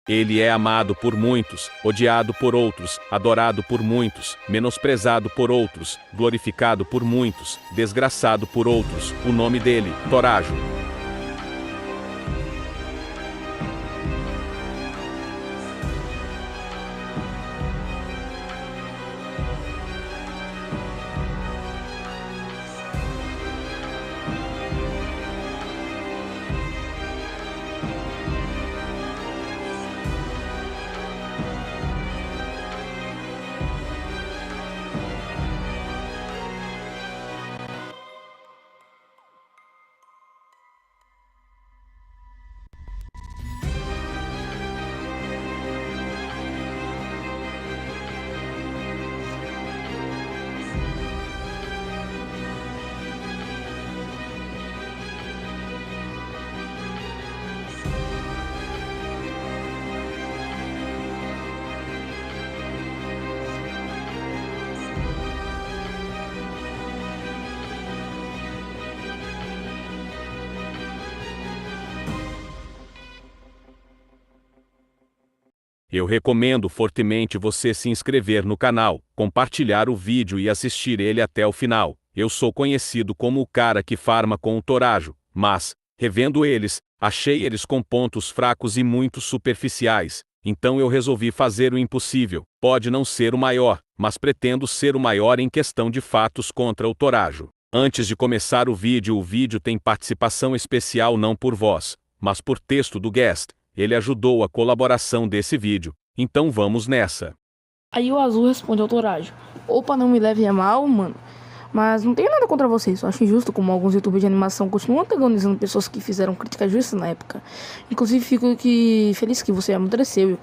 Ele é amado por muitos, odiado por outros, adorado por muitos, menosprezado por outros, glorificado por muitos, desgraçado por outros. O nome dele, Torajo. Eu recomendo fortemente você se inscrever no canal, compartilhar o vídeo e assistir ele até o final. Eu sou conhecido como o cara que farma com o Torajo, mas, revendo eles, achei eles com pontos fracos e muito superficiais. Então eu resolvi fazer o impossível. Pode não ser o maior, mas pretendo ser o maior em questão de fatos contra o Torajo. Antes de começar o vídeo tem participação especial não por voz, mas por texto do guest. Ele ajudou a colaboração desse vídeo, então vamos nessa. Aí o Azul responde ao Torajo: opa, não me leve a mal, mano, mas não tenho nada contra vocês. Só acho injusto como alguns youtubers de animação continuam antagonizando pessoas que fizeram críticas justas na época. Inclusive fico feliz que você amadureceu e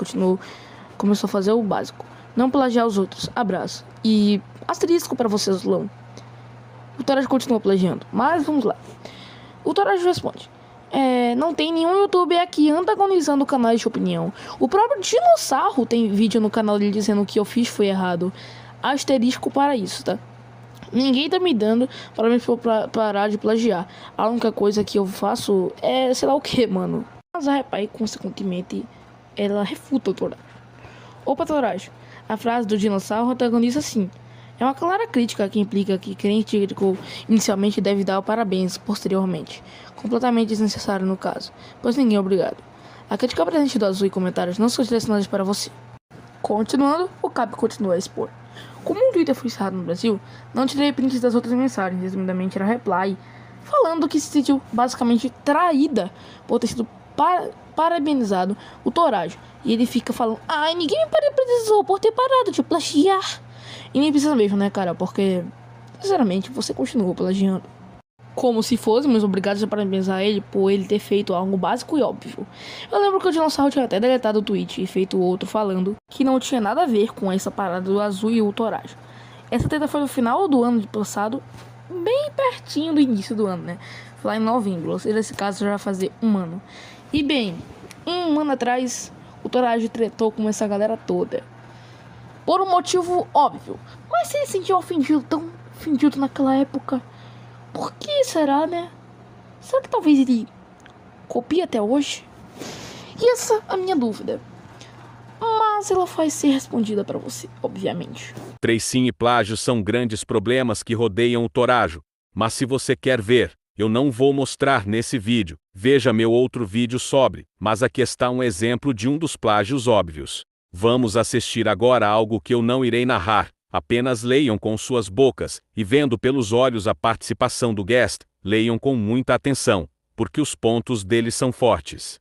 começou a fazer o básico. Não plagiar os outros. Abraço. E asterisco para você, Azulão. O Torajo continua plagiando, mas vamos lá. O Torajo responde: não tem nenhum youtuber aqui antagonizando canais de opinião. O próprio Dinossauro tem vídeo no canal dele dizendo que eu fiz foi errado. Asterisco para isso, tá? Ninguém tá me dando para me parar de plagiar. A única coisa que eu faço é sei lá o que, mano. Mas a Repai, consequentemente, ela refuta o Torajo. Opa, Torajo. A frase do Dinossauro antagoniza sim. É uma clara crítica que implica que quem criticou inicialmente deve dar o parabéns posteriormente. Completamente desnecessário no caso, pois ninguém é obrigado. A crítica presente do Azul e comentários não são direcionadas para você. Continuando, o Cap continua a expor. Como o Twitter foi encerrado no Brasil, não tirei prints das outras mensagens, resumidamente era reply, falando que se sentiu basicamente traída por ter sido parabenizado o Torajo. E ele fica falando: ai, ninguém me parabenizou por ter parado de plagiar. E nem precisa mesmo, né, cara? Porque, sinceramente, você continuou plagiando. Como se fôssemos obrigados a parabenizar ele por ele ter feito algo básico e óbvio. Eu lembro que o Dinossauro tinha até deletado o tweet e feito outro falando que não tinha nada a ver com essa parada do Azul e o Torajo. Essa treta foi no final do ano de passado, bem pertinho do início do ano, né? Foi lá em novembro, ou seja, nesse caso já vai fazer um ano. E bem, um ano atrás, o Torajo tretou com essa galera toda. Por um motivo óbvio. Mas se ele se sentiu ofendido, tão ofendido naquela época, por que será, né? Será que talvez ele copie até hoje? E essa é a minha dúvida. Mas ela vai ser respondida para você, obviamente. Tracing e plágio são grandes problemas que rodeiam o Torajo. Mas se você quer ver, eu não vou mostrar nesse vídeo. Veja meu outro vídeo sobre, mas aqui está um exemplo de um dos plágios óbvios. Vamos assistir agora algo que eu não irei narrar, apenas leiam com suas bocas, e vendo pelos olhos a participação do guest, leiam com muita atenção, porque os pontos dele são fortes.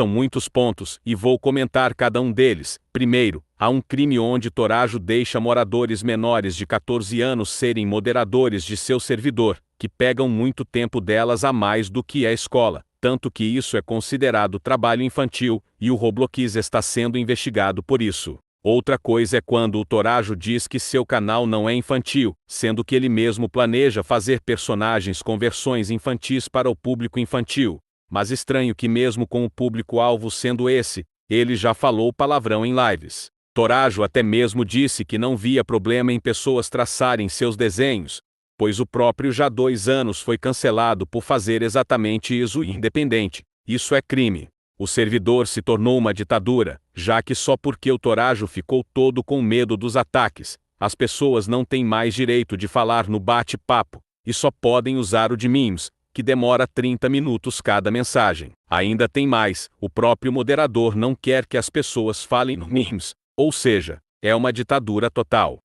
São muitos pontos, e vou comentar cada um deles. Primeiro, há um crime onde Torajo deixa moradores menores de 14 anos serem moderadores de seu servidor, que pegam muito tempo delas a mais do que a escola, tanto que isso é considerado trabalho infantil, e o Roblox está sendo investigado por isso. Outra coisa é quando o Torajo diz que seu canal não é infantil, sendo que ele mesmo planeja fazer personagens com versões infantis para o público infantil. Mas estranho que mesmo com o público-alvo sendo esse, ele já falou palavrão em lives. Torajo até mesmo disse que não via problema em pessoas traçarem seus desenhos, pois o próprio já há 2 anos foi cancelado por fazer exatamente isso independente. Isso é crime. O servidor se tornou uma ditadura, já que só porque o Torajo ficou todo com medo dos ataques, as pessoas não têm mais direito de falar no bate-papo, e só podem usar o de memes, que demora 30 minutos cada mensagem. Ainda tem mais, o próprio moderador não quer que as pessoas falem no memes, ou seja, é uma ditadura total.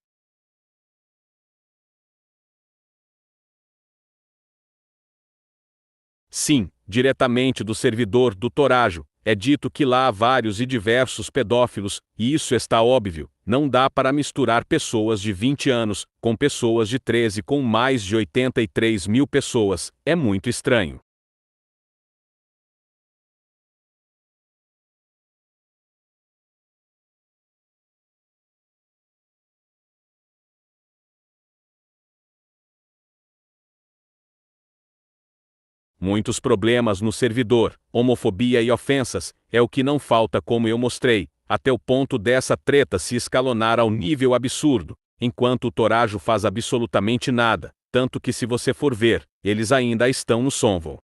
Sim, diretamente do servidor do Torajo, é dito que lá há vários e diversos pedófilos, e isso está óbvio, não dá para misturar pessoas de 20 anos, com pessoas de 13 com mais de 83 mil pessoas, é muito estranho. Muitos problemas no servidor, homofobia e ofensas, é o que não falta como eu mostrei, até o ponto dessa treta se escalonar ao nível absurdo, enquanto o Torajo faz absolutamente nada, tanto que se você for ver, eles ainda estão no Somvo.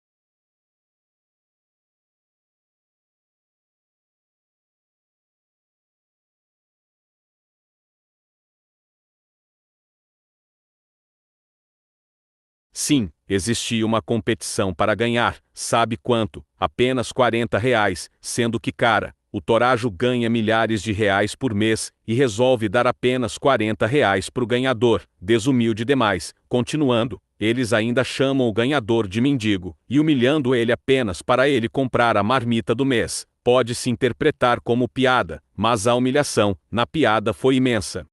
Sim, existia uma competição para ganhar, sabe quanto? Apenas R$ 40, sendo que cara, o Torajo ganha milhares de reais por mês, e resolve dar apenas R$ 40 pro ganhador, desumilde demais. Continuando, eles ainda chamam o ganhador de mendigo, e humilhando ele apenas para ele comprar a marmita do mês. Pode-se interpretar como piada, mas a humilhação, na piada foi imensa.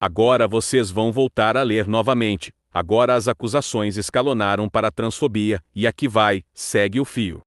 Agora vocês vão voltar a ler novamente. Agora as acusações escalonaram para a transfobia, e aqui vai, segue o fio.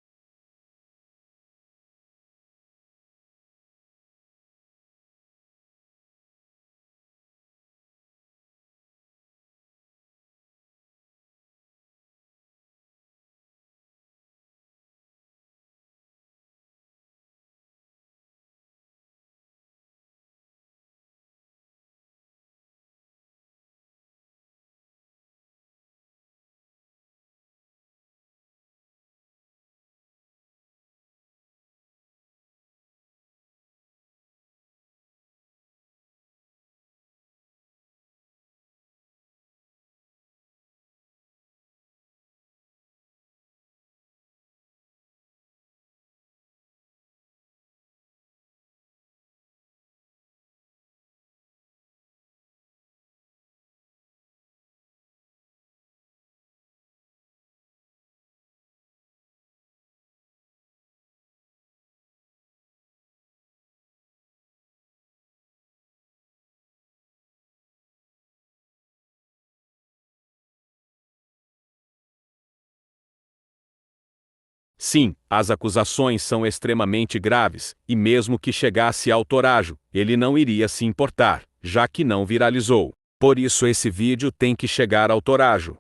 Sim, as acusações são extremamente graves, e mesmo que chegasse ao Torajo, ele não iria se importar, já que não viralizou. Por isso esse vídeo tem que chegar ao Torajo.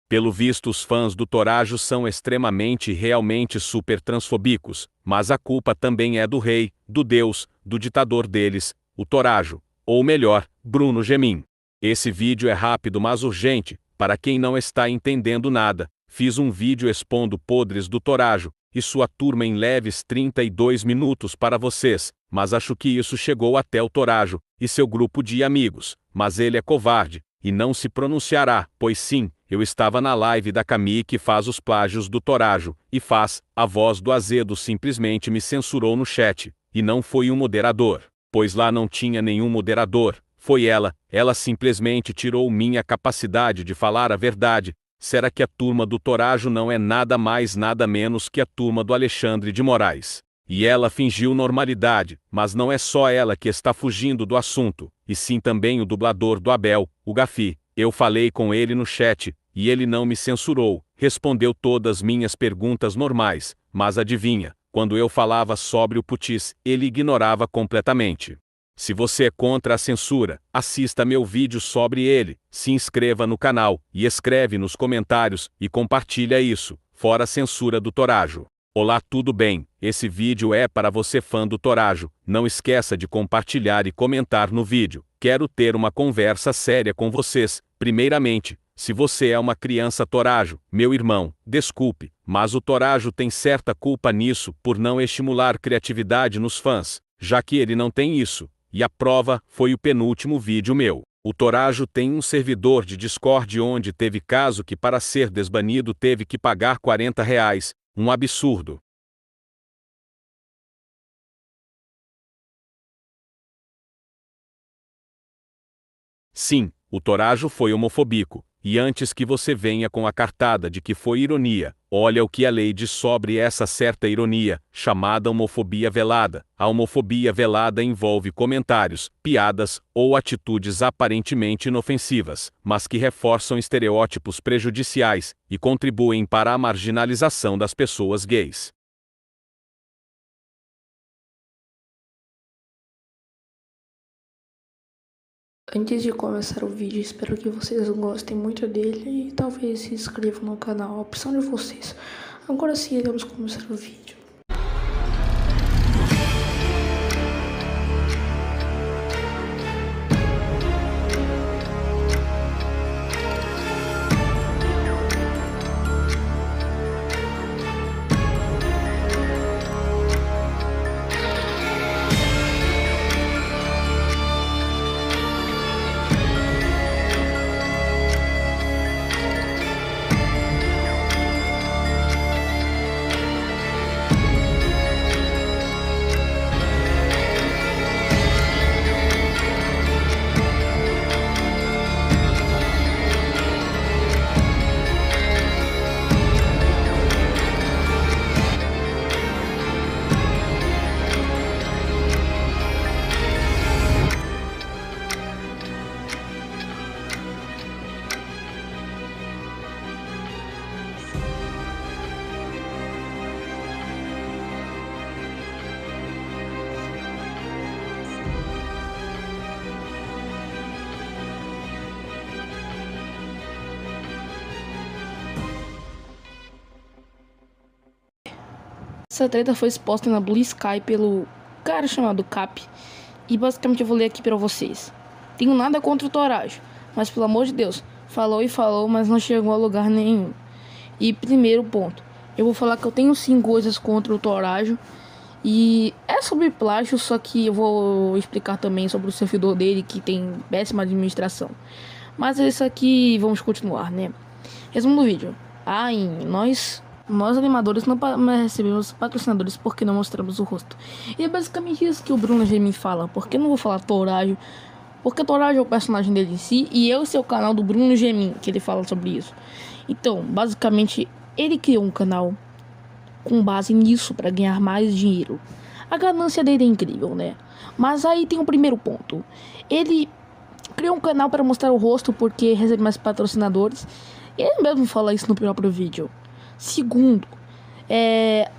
Pelo visto os fãs do Torajo são extremamente e realmente super transfóbicos, mas a culpa também é do rei, do deus, do ditador deles, o Torajo, ou melhor, Bruno Gemin. Esse vídeo é rápido mas urgente, para quem não está entendendo nada, fiz um vídeo expondo podres do Torajo, e sua turma em leves 32 minutos para vocês, mas acho que isso chegou até o Torajo, e seu grupo de amigos, mas ele é covarde, e não se pronunciará, pois sim, eu estava na live da Camille que faz os plágios do Torajo, e faz, a voz do Azedo simplesmente me censurou no chat, e não foi um moderador, pois lá não tinha nenhum moderador, foi ela simplesmente tirou minha capacidade de falar a verdade. Será que a turma do Torajo não é nada mais nada menos que a turma do Alexandre de Moraes? E ela fingiu normalidade, mas não é só ela que está fugindo do assunto, e sim também o dublador do Abel, o Gafi. Eu falei com ele no chat, e ele não me censurou, respondeu todas minhas perguntas normais, mas adivinha, quando eu falava sobre o Putis, ele ignorava completamente. Se você é contra a censura, assista meu vídeo sobre ele, se inscreva no canal, e escreve nos comentários, e compartilha isso, fora a censura do Torajo. Olá, tudo bem? Esse vídeo é para você fã do Torajo, não esqueça de compartilhar e comentar no vídeo. Quero ter uma conversa séria com vocês. Primeiramente, se você é uma criança Torajo, meu irmão, desculpe, mas o Torajo tem certa culpa nisso por não estimular criatividade nos fãs, já que ele não tem isso. E a prova foi o penúltimo vídeo meu. O Torajo tem um servidor de Discord onde teve caso que para ser desbanido teve que pagar R$40, um absurdo. Sim, o Torajo foi homofóbico, e antes que você venha com a cartada de que foi ironia, olha o que a lei diz sobre essa certa ironia, chamada homofobia velada. A homofobia velada envolve comentários, piadas ou atitudes aparentemente inofensivas, mas que reforçam estereótipos prejudiciais e contribuem para a marginalização das pessoas gays. Antes de começar o vídeo, espero que vocês gostem muito dele e talvez se inscrevam no canal, a opção de vocês. Agora sim, iremos começar o vídeo. Essa treta foi exposta na Blue Sky pelo cara chamado Cap. E basicamente eu vou ler aqui pra vocês. Tenho nada contra o Torajo, mas pelo amor de Deus, falou e falou, mas não chegou a lugar nenhum. E primeiro ponto, eu vou falar que eu tenho sim coisas contra o Torajo. E é sobre plágio, só que eu vou explicar também sobre o servidor dele, que tem péssima administração. Mas isso aqui, vamos continuar, né? Resumo do vídeo. Nós animadores não recebemos patrocinadores porque não mostramos o rosto. E é basicamente isso que o Bruno Gemin fala. Porque eu não vou falar Torajo, porque Torajo é o personagem dele em si, e esse é o canal do Bruno Gemin, que ele fala sobre isso. Então, basicamente, ele criou um canal com base nisso para ganhar mais dinheiro. A ganância dele é incrível, né? Mas aí tem um primeiro ponto. Ele criou um canal para mostrar o rosto porque recebe mais patrocinadores. Ele mesmo fala isso no próprio vídeo. Segundo,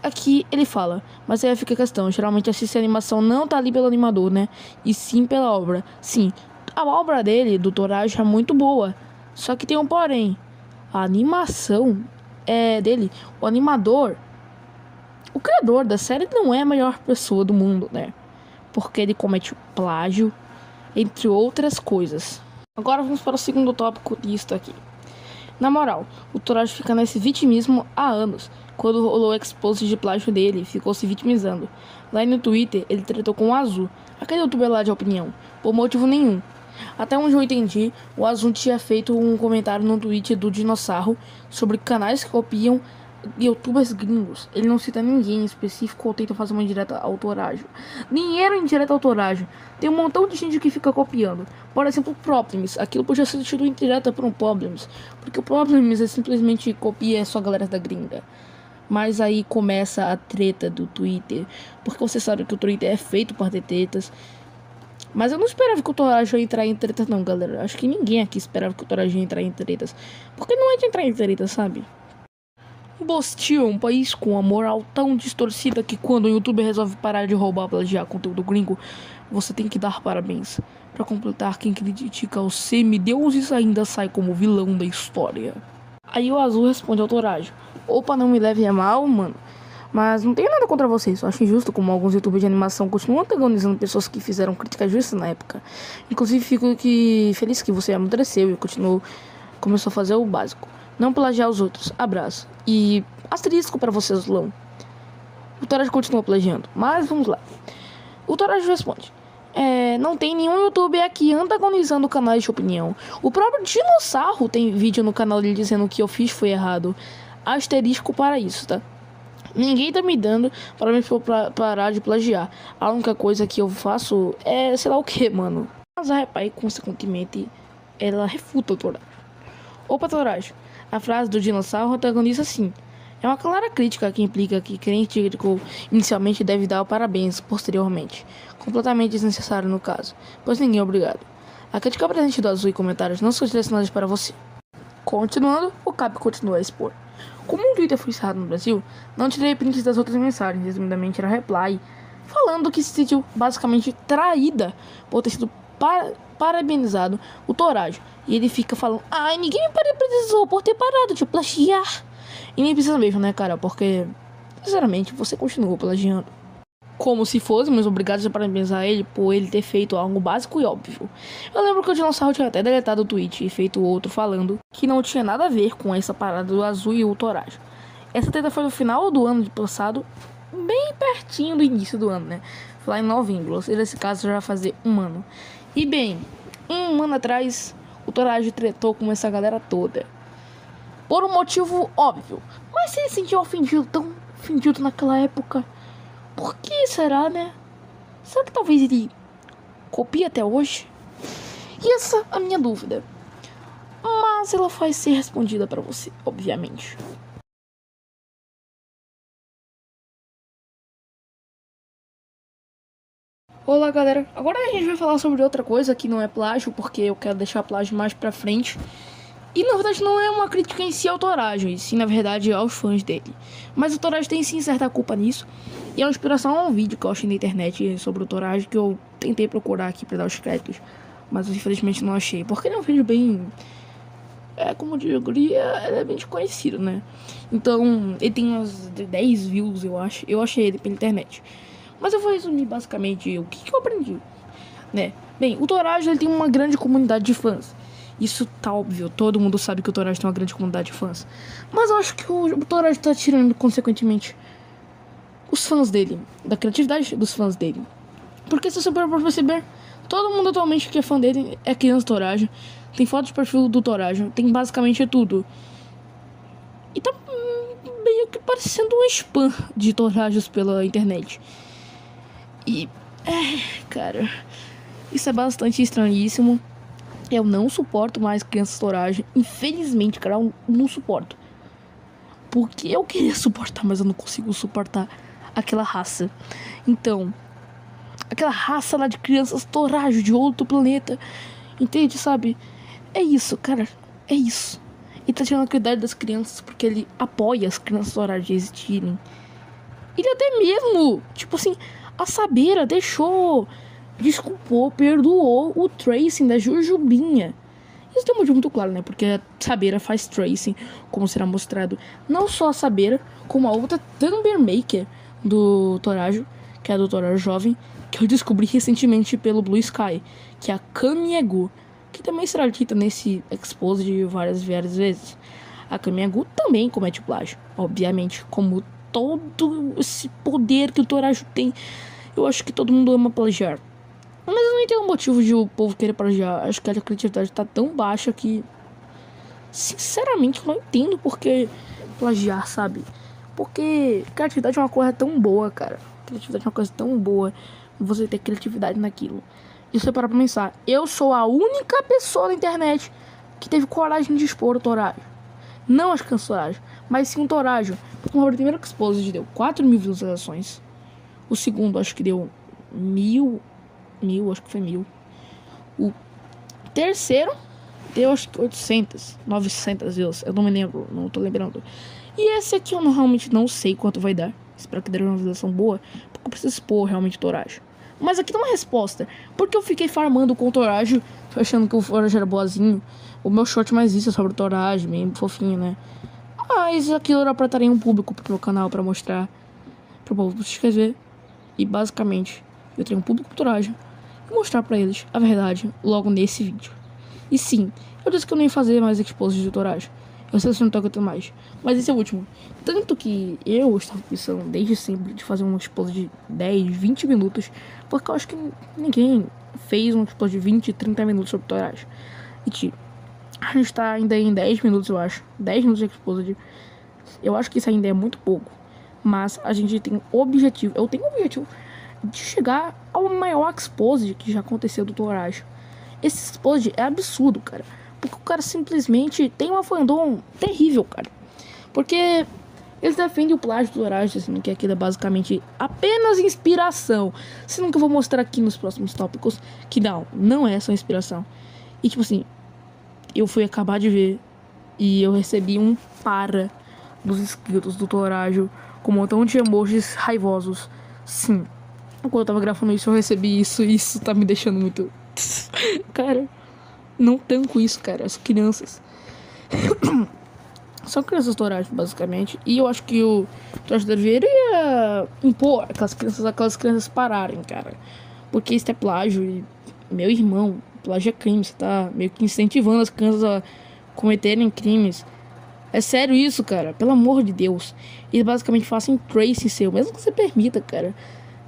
aqui ele fala, mas aí fica a questão, geralmente assiste a animação não tá ali pelo animador, né? E sim pela obra. Sim, a obra dele, do Torajo, é muito boa. Só que tem um porém. A animação dele, o animador, o criador da série não é a melhor pessoa do mundo, né? Porque ele comete plágio, entre outras coisas. Agora vamos para o segundo tópico disto aqui. Na moral, o Torajo fica nesse vitimismo há anos. Quando rolou o expose de plágio dele, ficou se vitimizando. Lá no Twitter, ele tretou com o Azul, aquele youtuber lá de opinião, por motivo nenhum. Até onde eu entendi, o Azul tinha feito um comentário no tweet do Dinossauro sobre canais que copiam youtubers gringos, ele não cita ninguém em específico ou tenta fazer uma indireta ao Torajo. Nem era indireta ao Torajo. Tem um montão de gente que fica copiando. Por exemplo, o Problems. Aquilo podia ser tido indireta por um Problems. Porque o Problems é simplesmente copia só a galera da gringa. Mas aí começa a treta do Twitter. Porque você sabe que o Twitter é feito para ter tretas. Mas eu não esperava que o Torajo ia entrar em tretas não, galera. Acho que ninguém aqui esperava que o Torajo ia entrar em tretas. Porque não é de entrar em tretas, sabe? Bostil é um país com a moral tão distorcida que quando o youtuber resolve parar de roubar plagiar conteúdo gringo, você tem que dar parabéns. Pra completar, quem critica os semideuses ainda sai como vilão da história. Aí o Azul responde ao Torajo: opa, não me leve a mal, mano, mas não tenho nada contra vocês. Eu acho injusto como alguns youtubers de animação continuam antagonizando pessoas que fizeram críticas justas na época. Inclusive fico feliz que você amadureceu e começou a fazer o básico. Não plagiar os outros. Abraço. E asterisco pra você, Azulão. O Torajo continua plagiando. Mas vamos lá. O Torajo responde: não tem nenhum youtuber aqui antagonizando canais de opinião. O próprio Dinossauro tem vídeo no canal dele dizendo que eu fiz foi errado. Asterisco para isso, tá? Ninguém tá me dando para me parar de plagiar. A única coisa que eu faço é sei lá o que, mano. Mas a Repai, consequentemente, ela refuta o Torajo. Opa, Torajo. A frase do Dinossauro antagoniza assim. É uma clara crítica que implica que quem criticou inicialmente deve dar o parabéns posteriormente. Completamente desnecessário no caso, pois ninguém é obrigado. A crítica presente do Azul e comentários não são direcionadas para você. Continuando, o Cap continua a expor. Como um Twitter foi encerrado no Brasil, não tirei prints das outras mensagens, resumidamente era reply, falando que se sentiu basicamente traída por ter sido parabenizado o Torajo. E ele fica falando: ai, ninguém me parabenizou por ter parado de plagiar. E nem precisa mesmo, né, cara? Porque, sinceramente, você continuou plagiando. Como se fôssemos obrigados a parabenizar ele por ele ter feito algo básico e óbvio. Eu lembro que o Dinossauro tinha até deletado o tweet e feito outro falando que não tinha nada a ver com essa parada do Azul e o Torajo. Essa treta foi no final do ano passado, bem pertinho do início do ano, né? Foi lá em novembro, ou seja, nesse caso já vai fazer um ano. E bem, um ano atrás, o Torajo tretou com essa galera toda. Por um motivo óbvio. Mas se ele se sentiu ofendido, tão ofendido naquela época, por que será, né? Será que talvez ele copie até hoje? E essa é a minha dúvida. Mas ela vai ser respondida pra você, obviamente. Olá, galera. Agora a gente vai falar sobre outra coisa que não é plágio, porque eu quero deixar plágio mais pra frente. E na verdade não é uma crítica em si ao Torajo, e sim na verdade aos fãs dele. Mas o Torajo tem sim certa culpa nisso. E é uma inspiração a um vídeo que eu achei na internet sobre o Torajo, que eu tentei procurar aqui pra dar os créditos, mas infelizmente não achei. Porque ele é um vídeo bem... como eu diria, ele é bem desconhecido, né? Então, ele tem umas 10 views, eu acho. Eu achei ele pela internet. Mas eu vou resumir basicamente o que eu aprendi, né? Bem, o Torajo ele tem uma grande comunidade de fãs. Isso tá óbvio, todo mundo sabe que o Torajo tem uma grande comunidade de fãs. Mas eu acho que o Torajo tá tirando, consequentemente, os fãs dele, da criatividade dos fãs dele. Porque se você for perceber, todo mundo atualmente que é fã dele é criança do Torajo. Tem foto de perfil do Torajo, tem basicamente tudo. E tá meio que parecendo um spam de Torajos pela internet. E, cara, isso é bastante estranhíssimo. Eu não suporto mais crianças Torajo. Infelizmente, cara, eu não suporto. Porque eu queria suportar, mas eu não consigo suportar aquela raça. Então, aquela raça lá de crianças Torajo de outro planeta. Entende, sabe? É isso, cara. É isso. Ele tá tirando a cuidado das crianças porque ele apoia as crianças Torajo de existirem. Ele até mesmo, tipo assim, a Sabeira deixou... desculpou, perdoou o tracing da Jujubinha. Isso tem um motivo muito claro, né? Porque a Sabeira faz tracing, como será mostrado. Não só a Sabeira, como a outra Thunder Maker do Torajo, que é a do Torajo jovem, que eu descobri recentemente pelo Blue Sky, que é a Kamiegu, que também será dita nesse expose várias vezes. A Kamiegu também comete plágio, obviamente, como todo esse poder que o Torajo tem. Eu acho que todo mundo ama plagiar. Mas eu não entendo o motivo de o povo querer plagiar. Acho que a criatividade tá tão baixa que... sinceramente, eu não entendo porque plagiar, sabe? Porque criatividade é uma coisa tão boa, cara. Criatividade é uma coisa tão boa. Você ter criatividade naquilo. E você parar pra pensar, eu sou a única pessoa na internet que teve coragem de expor o Torajo. Não as cancelagens, mas sim o Torajo. Porque o primeiro Exposed deu 4.000 visualizações. O segundo acho que deu 1.000, acho que foi 1.000. O terceiro deu acho que 800, 900 views. Eu não me lembro, não tô lembrando. E esse aqui eu realmente não sei quanto vai dar. Espero que dê uma visualização boa, porque eu preciso expor realmente o Torajo. Mas aqui tem uma resposta. Porque eu fiquei farmando com o Torajo, achando que o Torajo era boazinho. O meu short mais isso é sobre o Torajo, bem fofinho, né? Mas aquilo era pra estar em um público pro meu canal, pra mostrar pro povo se inscrever. E basicamente, eu tenho um público pro Torajo e mostrar pra eles a verdade logo nesse vídeo. E sim, eu disse que eu não ia fazer mais exposes de Torajo. Eu sei que eu não tô aguentando mais. Mas esse é o último. Tanto que eu estava pensando desde sempre de fazer um expose de 10, 20 minutos. Porque eu acho que ninguém fez um expose de 20, 30 minutos sobre Torajo. E a gente tá ainda em 10 minutos, eu acho. 10 minutos de expose. Eu acho que isso ainda é muito pouco. Mas a gente tem objetivo. Eu tenho o objetivo de chegar ao maior expose que já aconteceu do Torajo. Esse expose é absurdo, cara. Porque o cara simplesmente tem uma fandom terrível, cara. Porque eles defendem o plágio do Torajo, dizendo que aquilo é basicamente apenas inspiração. Sendo que eu vou mostrar aqui nos próximos tópicos que não é só inspiração. E tipo assim, eu fui acabar de ver e eu recebi um para dos inscritos do Torajo com um montão de emojis raivosos. Sim, quando eu tava gravando isso eu recebi isso e isso tá me deixando muito... Cara, não tanco isso, cara. As crianças são crianças Torajo, basicamente. E eu acho que o Torajo deveria impor aquelas crianças pararem, cara. Porque isso é plágio. E meu irmão, plágio é crime. Você tá meio que incentivando as crianças a cometerem crimes. É sério isso, cara. Pelo amor de Deus. Eles basicamente fazem tracing seu, mesmo que você permita, cara.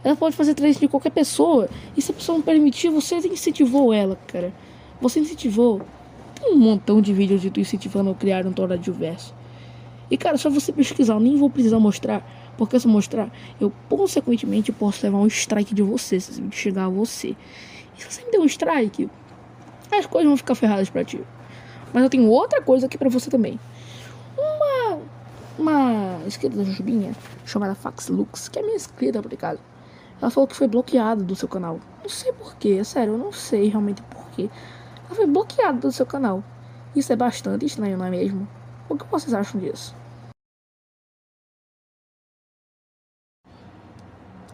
Ela pode fazer tracing de qualquer pessoa. E se a pessoa não permitir, você incentivou ela, cara. Você incentivou. Tem um montão de vídeos de tu incentivando a criar um Torajo verso. E cara, só você pesquisar, eu nem vou precisar mostrar. Porque se eu mostrar, eu consequentemente posso levar um strike de você, se esse vídeo chegar a você. E se você me der um strike, as coisas vão ficar ferradas pra ti. Mas eu tenho outra coisa aqui pra você também. Uma inscrita da Jujubinha, chamada Faxlux, que é minha inscrita por acaso. Ela falou que foi bloqueada do seu canal. Não sei porquê, é sério, eu não sei realmente porquê. Ela foi bloqueada do seu canal. Isso é bastante estranho, não é mesmo? O que vocês acham disso?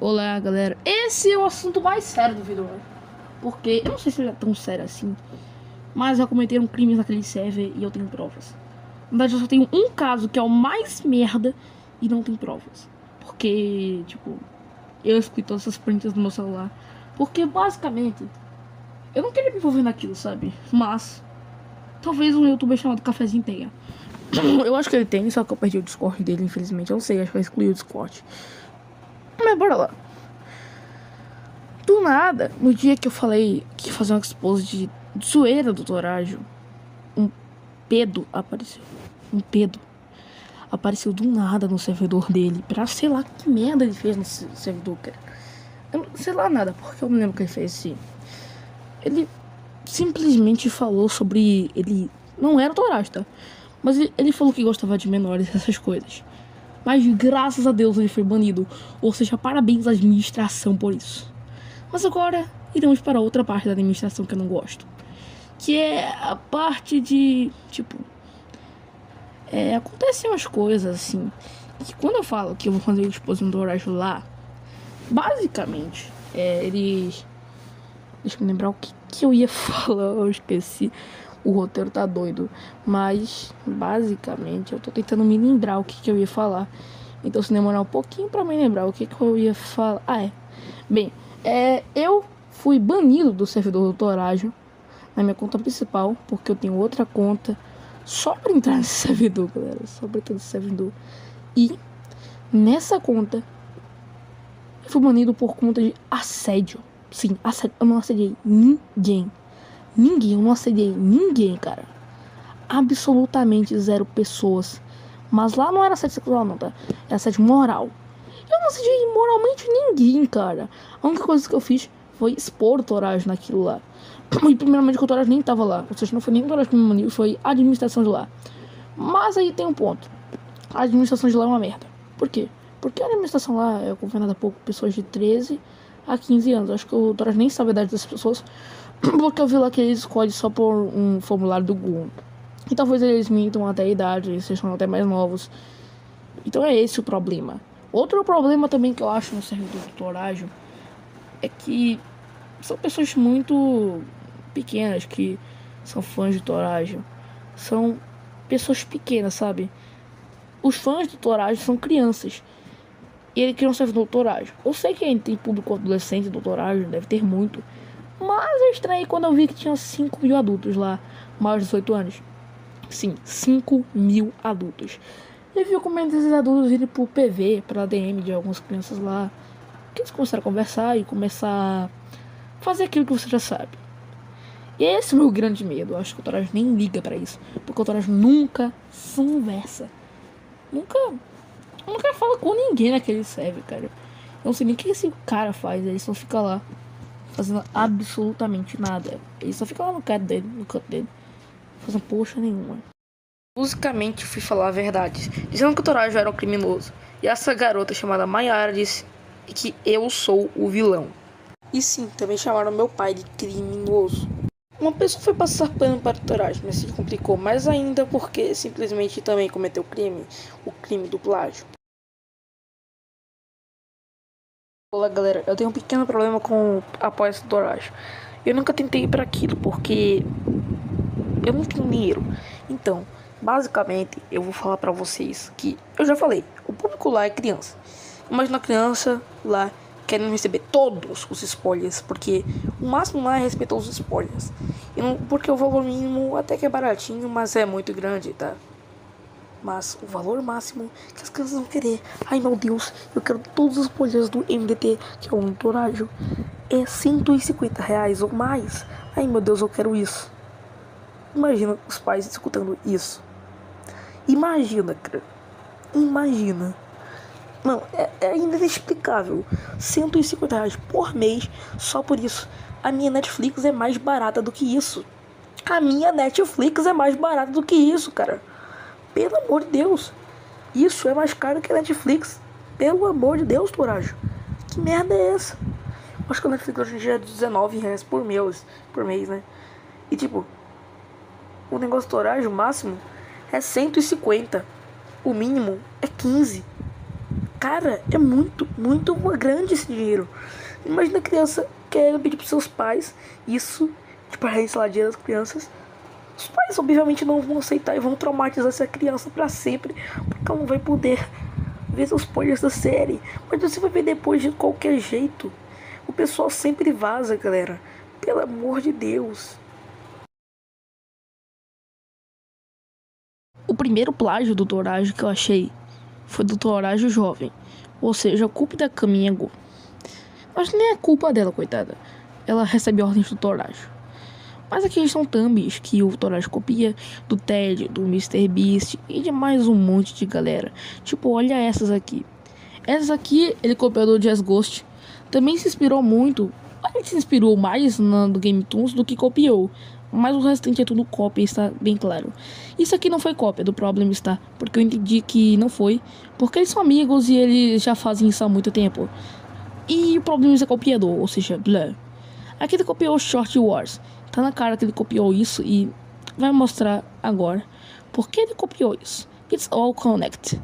Olá, galera. Esse é o assunto mais sério do vídeo hoje. Porque, eu não sei se ele é tão sério assim, mas já cometeram crimes naquele server e eu tenho provas. Na verdade, eu só tenho um caso que é o mais merda e não tem provas. Porque, tipo, eu excluí todas essas prints no meu celular. Porque, basicamente, eu não queria me envolver naquilo, sabe? Mas talvez um youtuber chamado Cafezinho tenha. Eu acho que ele tem, só que eu perdi o Discord dele, infelizmente. Eu não sei, acho que eu excluí o Discord. Mas bora lá. Do nada, no dia que eu falei que ia fazer um expose de zoeira do Torajo, um pedo apareceu. Um pedo apareceu do nada no servidor dele. Pra sei lá que merda ele fez no servidor, cara. Eu não sei lá nada, porque eu não lembro o que ele fez assim. Ele simplesmente falou sobre... Ele não era Torajo, tá? Mas ele falou que gostava de menores, essas coisas. Mas graças a Deus ele foi banido. Ou seja, parabéns à administração por isso. Mas agora iremos para outra parte da administração que eu não gosto. Que é a parte de... Tipo... acontecem umas coisas assim. Que quando eu falo que eu vou fazer o exposição do Torajo lá... Basicamente... eles... Deixa eu me lembrar o que eu ia falar. Eu esqueci. O roteiro tá doido. Mas, basicamente, eu tô tentando me lembrar o que eu ia falar. Então, se demorar um pouquinho pra me lembrar o que eu ia falar... Bem, eu fui banido do servidor do Torajo na minha conta principal. Porque eu tenho outra conta só pra entrar nesse servidor, galera. Só pra entrar nesse servidor. E, nessa conta, eu fui banido por conta de assédio. Sim, assédio. Eu não assediei ninguém. Eu não assediei ninguém, cara. Absolutamente zero pessoas Mas lá não era assédio sexual não, tá? Era assédio moral. Eu não assedi moralmente ninguém, cara. A única coisa que eu fiz foi expor o Torajo naquilo lá. E primeiramente que o Torajo nem tava lá. Ou seja, não foi nem o Torajo que me maniu, foi a administração de lá. Mas aí tem um ponto. A administração de lá é uma merda. Por quê? Porque a administração lá é governada por pessoas de 13 a 15 anos. Acho que o Torajo nem sabe a idade dessas pessoas. Porque eu vi lá que eles escolhem só por um formulário do Google. E talvez eles mintam até a idade, eles sejam até mais novos. Então é esse o problema. Outro problema também que eu acho no servidor do Torajo é que são pessoas muito pequenas que são fãs de Torajo. São pessoas pequenas, sabe? Os fãs do Torajo são crianças. E ele criou um servidor do Torajo. Eu sei que ainda tem público adolescente do Torajo, deve ter muito. Mas eu estranhei quando eu vi que tinha 5 mil adultos lá, maiores de 18 anos. Sim, 5 mil adultos. E viu como esses adultos irem pro PV, pra DM de algumas crianças lá. Que eles começaram a conversar e começar a fazer aquilo que você já sabe. E esse é o meu grande medo. Eu acho que o Torajo nem liga pra isso. Porque o Torajo nunca conversa. Nunca fala com ninguém naquele server, cara. Eu não sei nem o que esse cara faz. Ele só fica lá fazendo absolutamente nada. Ele só fica lá no canto dele, fazendo porra nenhuma. Musicamente fui falar a verdade, dizendo que o Torajo era um criminoso. E essa garota chamada Mayara disse que eu sou o vilão. E sim, também chamaram meu pai de criminoso. Uma pessoa foi passar pano para o Torajo, mas se complicou mais ainda porque simplesmente também cometeu o crime do plágio. Olá galera, eu tenho um pequeno problema com apoio do Torajo. Eu nunca tentei ir para aquilo porque eu não tenho dinheiro. Então, basicamente, eu vou falar pra vocês que eu já falei, o público lá é criança. Imagina a criança lá querendo receber todos os spoilers, porque o máximo lá é respeitar os spoilers. E não, porque o valor mínimo até que é baratinho, mas é muito grande, tá? Mas o valor máximo que as crianças vão querer, ai meu Deus, eu quero todos os spoilers do MDT, que é o Torajo, é R$150 ou mais. Ai meu Deus, eu quero isso. Imagina os pais escutando isso. Imagina, cara. Imagina. Não, é inexplicável. R$150 por mês só por isso. A minha Netflix é mais barata do que isso. A minha Netflix é mais barata do que isso, cara. Pelo amor de Deus. Isso é mais caro que a Netflix. Pelo amor de Deus, Torajo. Que merda é essa? Acho que a Netflix hoje em dia é R$19 por mês, né? E tipo, o negócio do Torajo, o máximo é 150. O mínimo é 15. Cara, é muito grande esse dinheiro. Imagina a criança querendo pedir pros seus pais isso, tipo, a lá dinheiro das crianças. Os pais obviamente não vão aceitar e vão traumatizar essa criança pra sempre, porque ela não vai poder ver os spoilers da série. Mas você vai ver depois de qualquer jeito. O pessoal sempre vaza, galera. Pelo amor de Deus. O primeiro plágio do Torajo que eu achei foi do Torajo jovem. Ou seja, a culpa da Camingo. Mas nem é culpa dela, coitada. Ela recebe ordens do Torajo. Mas aqui são thumbs que o Torajo copia do Ted, do MrBeast e de mais um monte de galera. Tipo, olha essas aqui. Essas aqui ele copiou do Jazz Ghost. Também se inspirou muito. Ele se inspirou mais do Game Toons do que copiou. Mas o restante é tudo cópia, está bem claro. Isso aqui não foi cópia do Problem Star, porque eu entendi que não foi, porque eles são amigos e eles já fazem isso há muito tempo. E o Problem é copiador, ou seja, blur. Aqui ele copiou o Short Wars. Tá na cara que ele copiou isso e vai mostrar agora por que ele copiou isso. It's all connect.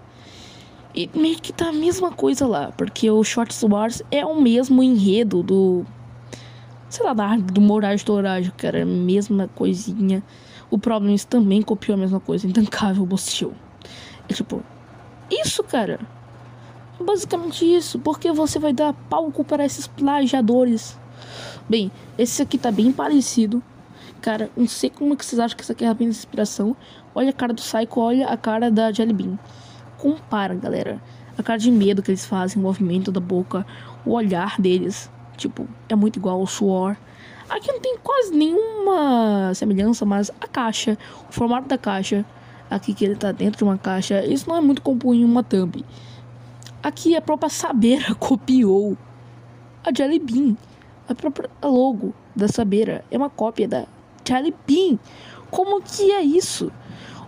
E meio que tá a mesma coisa lá, porque o Short Wars é o mesmo enredo do... sei lá, do Moraes Torajo, que era a mesma coisinha. O Problems também copiou a mesma coisa, Intancável Boss. É tipo, isso, cara. Basicamente isso, porque você vai dar palco para esses plagiadores. Bem, esse aqui tá bem parecido. Cara, não sei como que vocês acham que isso aqui é apenas inspiração. Olha a cara do Psycho, olha a cara da Jelly Bean. Compara, galera. A cara de medo que eles fazem, o movimento da boca, o olhar deles. Tipo, é muito igual ao suor. Aqui não tem quase nenhuma semelhança, mas a caixa, o formato da caixa, aqui que ele tá dentro de uma caixa. Isso não é muito comum em uma thumb. Aqui a própria Sabeira copiou a Jelly Bean. A própria logo da Sabeira é uma cópia da Jelly Bean. Como que é isso?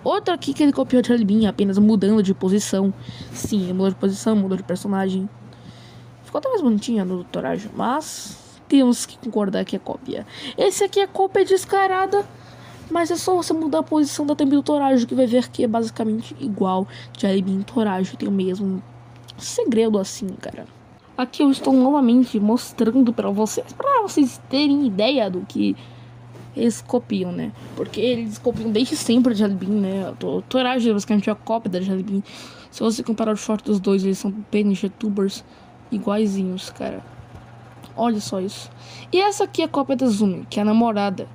Outro aqui que ele copiou a Jelly Bean, apenas mudando de posição. Sim, ele mudou de posição, mudou de personagem. Ficou até mais bonitinha no doutoragem, mas temos que concordar que é cópia. Esse aqui é cópia descarada, mas é só você mudar a posição da thumb do Torajo que vai ver que é basicamente igual. Jelly Bean e Torajo tem o mesmo segredo assim, cara. Aqui eu estou novamente mostrando para vocês terem ideia do que eles copiam, né? Porque eles copiam desde sempre a Jelly Bean, né? O Torajo é basicamente a cópia da Jelly Bean. Se você comparar o short dos dois, eles são apenas youtubers iguaizinhos, cara. Olha só isso. E essa aqui é a cópia da Zumi, que é a namorada.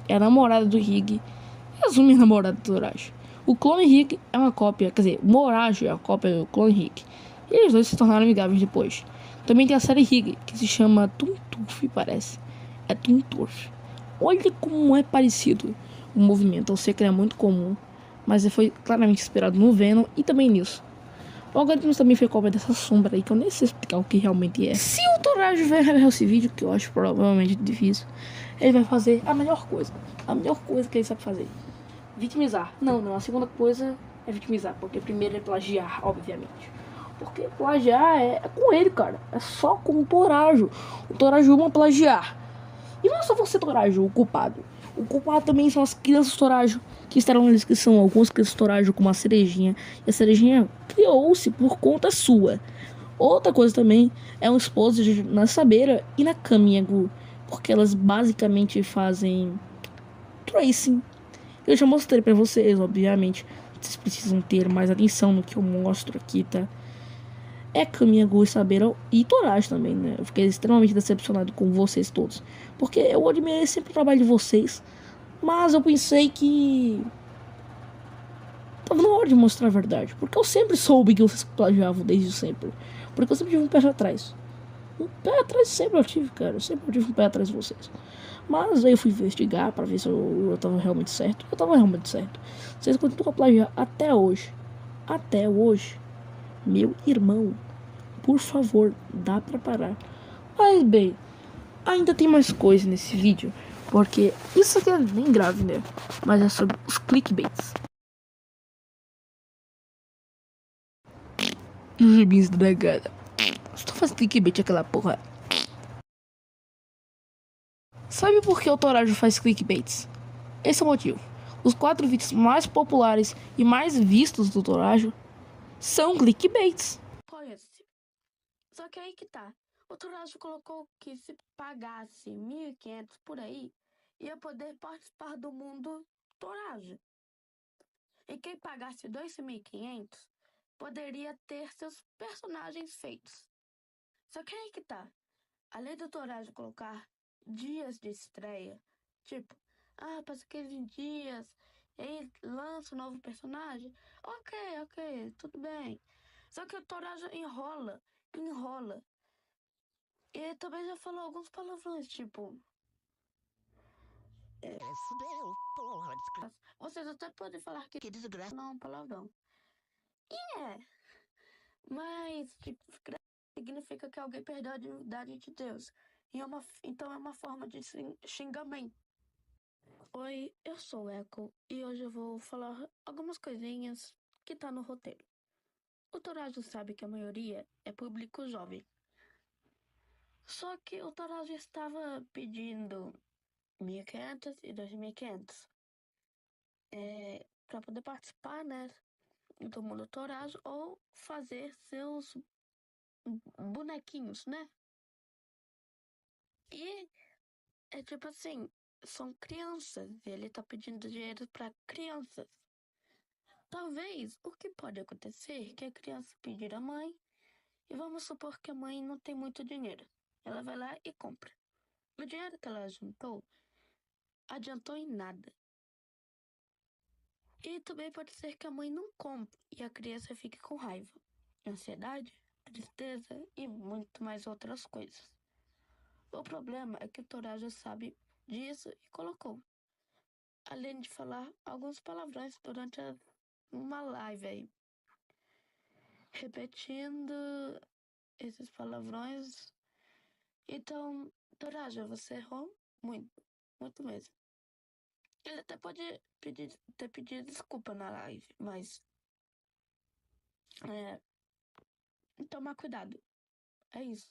É a namorada do Rig. E a Zumi é a namorada do Torajo. O clone Rig é uma cópia, quer dizer, o Morajo é a cópia do clone Rig. E eles dois se tornaram amigáveis depois. Também tem a série Rig, que se chama Tunturf, parece. É Tunturf. Olha como é parecido o movimento. Eu sei que ele é muito comum, mas ele foi claramente inspirado no Venom e também nisso. O algoritmo também foi cópia dessa sombra aí, que eu nem sei explicar o que realmente é. Se o Torajo vai rever esse vídeo, que eu acho provavelmente difícil, ele vai fazer a melhor coisa. A melhor coisa que ele sabe fazer. Vitimizar. Não. A segunda coisa é vitimizar, porque primeiro é plagiar, obviamente. Porque plagiar é com ele, cara. É só com o Torajo. O Torajo ama plagiar. E não é só você, Torajo, o culpado. O culpado também são as crianças Torajo, que estarão na descrição. Algumas crianças Torajo, como a Cerejinha. E a Cerejinha criou-se por conta sua. Outra coisa também é um esposo na Sabeira e na Caminha Gu, porque elas basicamente fazem tracing. Eu já mostrei pra vocês, obviamente. Vocês precisam ter mais atenção no que eu mostro aqui, tá? É Caminha Gu, Sabeira e Torajo também, né? Eu fiquei extremamente decepcionado com vocês todos. Porque eu admirei sempre o trabalho de vocês. Mas eu pensei que tava na hora de mostrar a verdade. Porque eu sempre soube que vocês plagiavam desde sempre. Porque eu sempre tive um pé atrás. Um pé atrás sempre eu tive, cara. Eu sempre tive um pé atrás de vocês. Mas aí eu fui investigar pra ver se eu tava realmente certo. Eu tava realmente certo. Vocês continuam a plagiar até hoje. Até hoje. Meu irmão, por favor, dá pra parar. Mas bem, ainda tem mais coisa nesse vídeo. Porque isso aqui é nem grave, né? Mas é sobre os clickbaits. Gibis dragada. Se tu faz clickbait aquela porra. Sabe por que o Torajo faz clickbaits? Esse é o motivo. Os 4 vídeos mais populares e mais vistos do Torajo são clickbaits. Conhece. Só que aí que tá. O Torajo colocou que se pagasse 1.500 por aí, ia poder participar do mundo Torajo. E quem pagasse 2.500 poderia ter seus personagens feitos. Só que aí que tá. Além do Torajo colocar dias de estreia, tipo, passa 15 dias, e aí lança um novo personagem. Ok, tudo bem. Só que o Torajo enrola. E também já falou alguns palavrões, tipo. Fudeu, porra, Vocês até podem falar que desgraça. não é um palavrão. E é. Mas desgraça significa que alguém perdeu a divindade de Deus. Então é uma forma de xingamento. Oi, eu sou o Echo e hoje eu vou falar algumas coisinhas que tá no roteiro. O Torajo sabe que a maioria é público jovem. Só que o Torajo estava pedindo 1.500 e 2.500 para poder participar, né, do mundo Torajo ou fazer seus bonequinhos, né? E é tipo assim, são crianças e ele tá pedindo dinheiro para crianças. Talvez o que pode acontecer é que a criança pedir à mãe e vamos supor que a mãe não tem muito dinheiro. Ela vai lá e compra. O dinheiro que ela juntou adiantou em nada. E também pode ser que a mãe não compre e a criança fique com raiva, ansiedade, tristeza e muito mais outras coisas. O problema é que o Toraja sabe disso e colocou, além de falar alguns palavrões durante as uma live aí, repetindo esses palavrões. Então, Toraja, você errou muito, muito mesmo. Ele até pode ter pedido desculpa na live, mas tomar cuidado. É isso.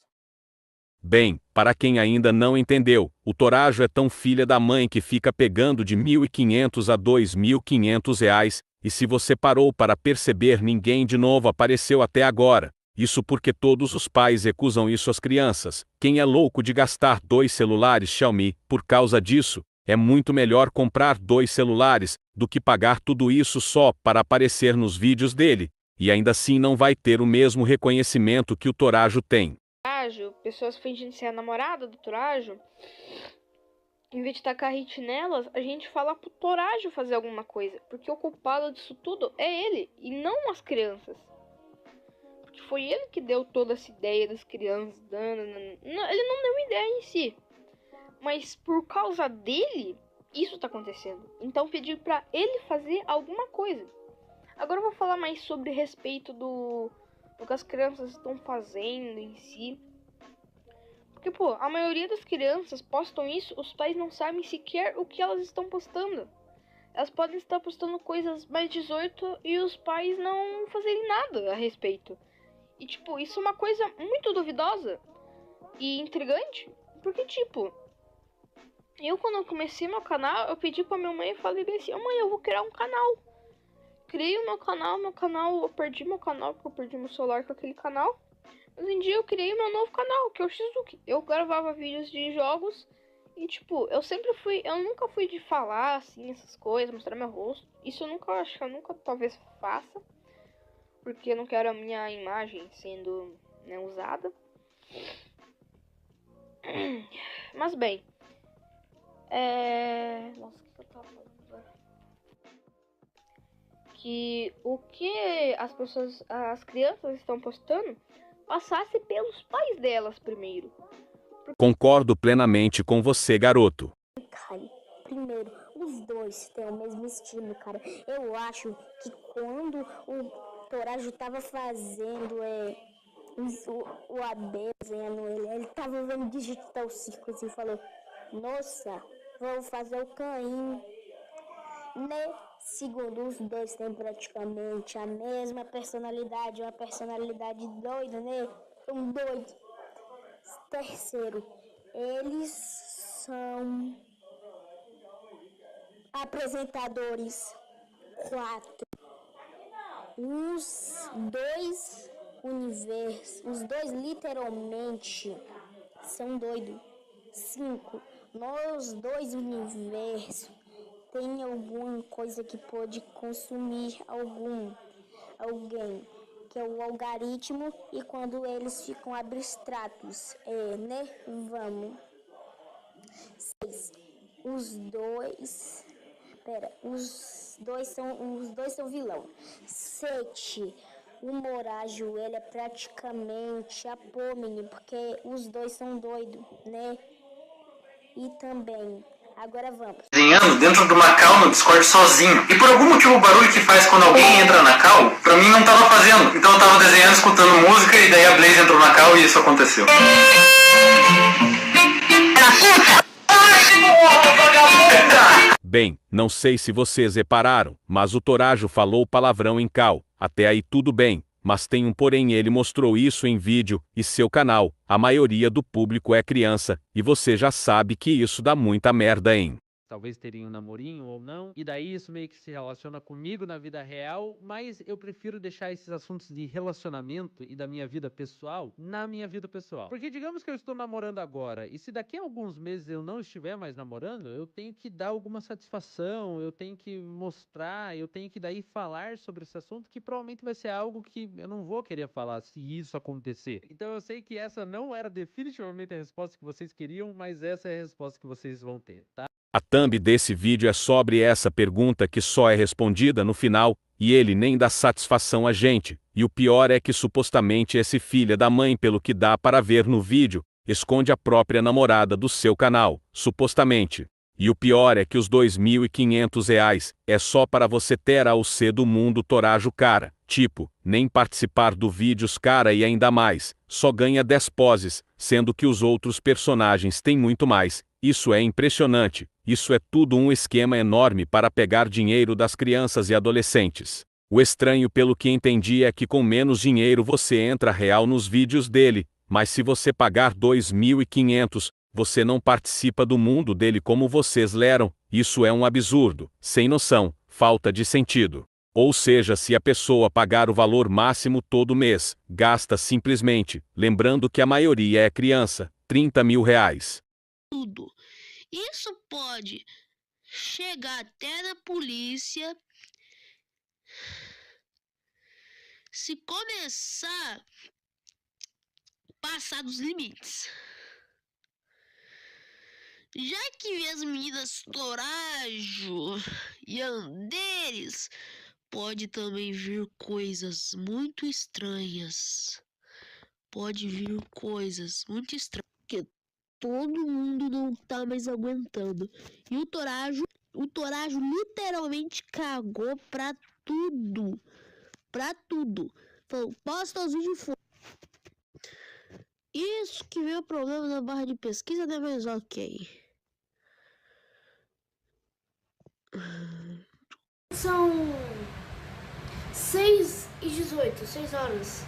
Bem, para quem ainda não entendeu, o Torajo é tão filha da mãe que fica pegando de R$ 1.500 a R$ 2.500, e se você parou para perceber, ninguém de novo apareceu até agora. Isso porque todos os pais recusam isso às crianças. Quem é louco de gastar 2 celulares Xiaomi, por causa disso, é muito melhor comprar 2 celulares do que pagar tudo isso só para aparecer nos vídeos dele, e ainda assim não vai ter o mesmo reconhecimento que o Torajo tem. Pessoas fingindo ser a namorada do Torajo, em vez de tacar hit nelas, a gente fala pro Torajo fazer alguma coisa, porque o culpado disso tudo é ele, e não as crianças. Porque foi ele que deu toda essa ideia das crianças dando. Ele não deu ideia em si, mas por causa dele, isso tá acontecendo. Então pedi pra ele fazer alguma coisa. Agora eu vou falar mais sobre respeito do que as crianças estão fazendo em si. Porque, pô, a maioria das crianças postam isso, os pais não sabem sequer o que elas estão postando. Elas podem estar postando coisas mais 18 e os pais não fazerem nada a respeito. E, tipo, isso é uma coisa muito duvidosa e intrigante. Porque, tipo, eu quando eu comecei meu canal, eu pedi pra minha mãe e falei bem assim, mãe, eu vou criar um canal. Criei o meu canal, eu perdi meu canal, porque eu perdi meu celular com aquele canal. Hoje em dia eu criei meu novo canal, que é o Shizuki. Eu gravava vídeos de jogos e, tipo, eu nunca fui de falar, assim, essas coisas, mostrar meu rosto. Isso acho que eu nunca talvez faça, porque eu não quero a minha imagem sendo, né, usada. Mas bem, nossa, o que eu tava falando agora? Que o que as crianças estão postando passasse pelos pais delas primeiro. Concordo plenamente com você, garoto. Cara, primeiro, os dois têm o mesmo estilo, cara. Eu acho que quando o Torajo tava fazendo o AB desenhando ele tava vendo Digital Circus e falou, nossa, vou fazer o Caim. Né? Segundo, os dois têm praticamente a mesma personalidade, uma personalidade doida, né? Um doido. Terceiro, eles são apresentadores. 4. Os dois universos, os dois literalmente são doidos. 5. Nos dois universos tem alguma coisa que pode consumir alguém, que é o algoritmo, e quando eles ficam abstratos, né? Vamos. 6. Os dois são vilão. 7. O Morajo, ele é praticamente a Pomini, porque os dois são doidos, né? E também, agora vamos. Desenhando dentro de uma call no Discord sozinho. E por algum motivo o barulho que faz quando alguém entra na call, pra mim não tava fazendo. Então eu tava desenhando, escutando música, e daí a Blaze entrou na call e isso aconteceu. Bem, não sei se vocês repararam, mas o Torajo falou palavrão em call. Até aí tudo bem, mas tem um porém, ele mostrou isso em vídeo, e seu canal, a maioria do público é criança, e você já sabe que isso dá muita merda, hein? Talvez teriam um namorinho ou não, e daí isso meio que se relaciona comigo na vida real, mas eu prefiro deixar esses assuntos de relacionamento e da minha vida pessoal na minha vida pessoal. Porque digamos que eu estou namorando agora, e se daqui a alguns meses eu não estiver mais namorando, eu tenho que dar alguma satisfação, eu tenho que mostrar, eu tenho que daí falar sobre esse assunto, que provavelmente vai ser algo que eu não vou querer falar se isso acontecer. Então eu sei que essa não era definitivamente a resposta que vocês queriam, mas essa é a resposta que vocês vão ter, tá? A thumb desse vídeo é sobre essa pergunta que só é respondida no final, e ele nem dá satisfação a gente, e o pior é que supostamente esse filho da mãe, pelo que dá para ver no vídeo, esconde a própria namorada do seu canal, supostamente. E o pior é que os R$ 2.500 é só para você ter a UC do mundo Torajo cara. Tipo, nem participar do vídeos cara e ainda mais, só ganha 10 poses, sendo que os outros personagens têm muito mais. Isso é impressionante, isso é tudo um esquema enorme para pegar dinheiro das crianças e adolescentes. O estranho pelo que entendi é que com menos dinheiro você entra real nos vídeos dele, mas se você pagar 2.500, você não participa do mundo dele como vocês leram. Isso é um absurdo, sem noção, falta de sentido. Ou seja, se a pessoa pagar o valor máximo todo mês, gasta simplesmente, lembrando que a maioria é criança, R$ 30.000. Tudo. Isso pode chegar até na polícia se começar a passar dos limites. Já que as meninas Torajo e Anderes, pode também vir coisas muito estranhas. Pode vir coisas muito estranhas que todo mundo não tá mais aguentando. E o Torajo literalmente cagou pra tudo. Pra tudo. Falou, posta os vídeos fora. Isso que veio o problema na barra de pesquisa, né? Mas ok. São 6h18, 6 horas.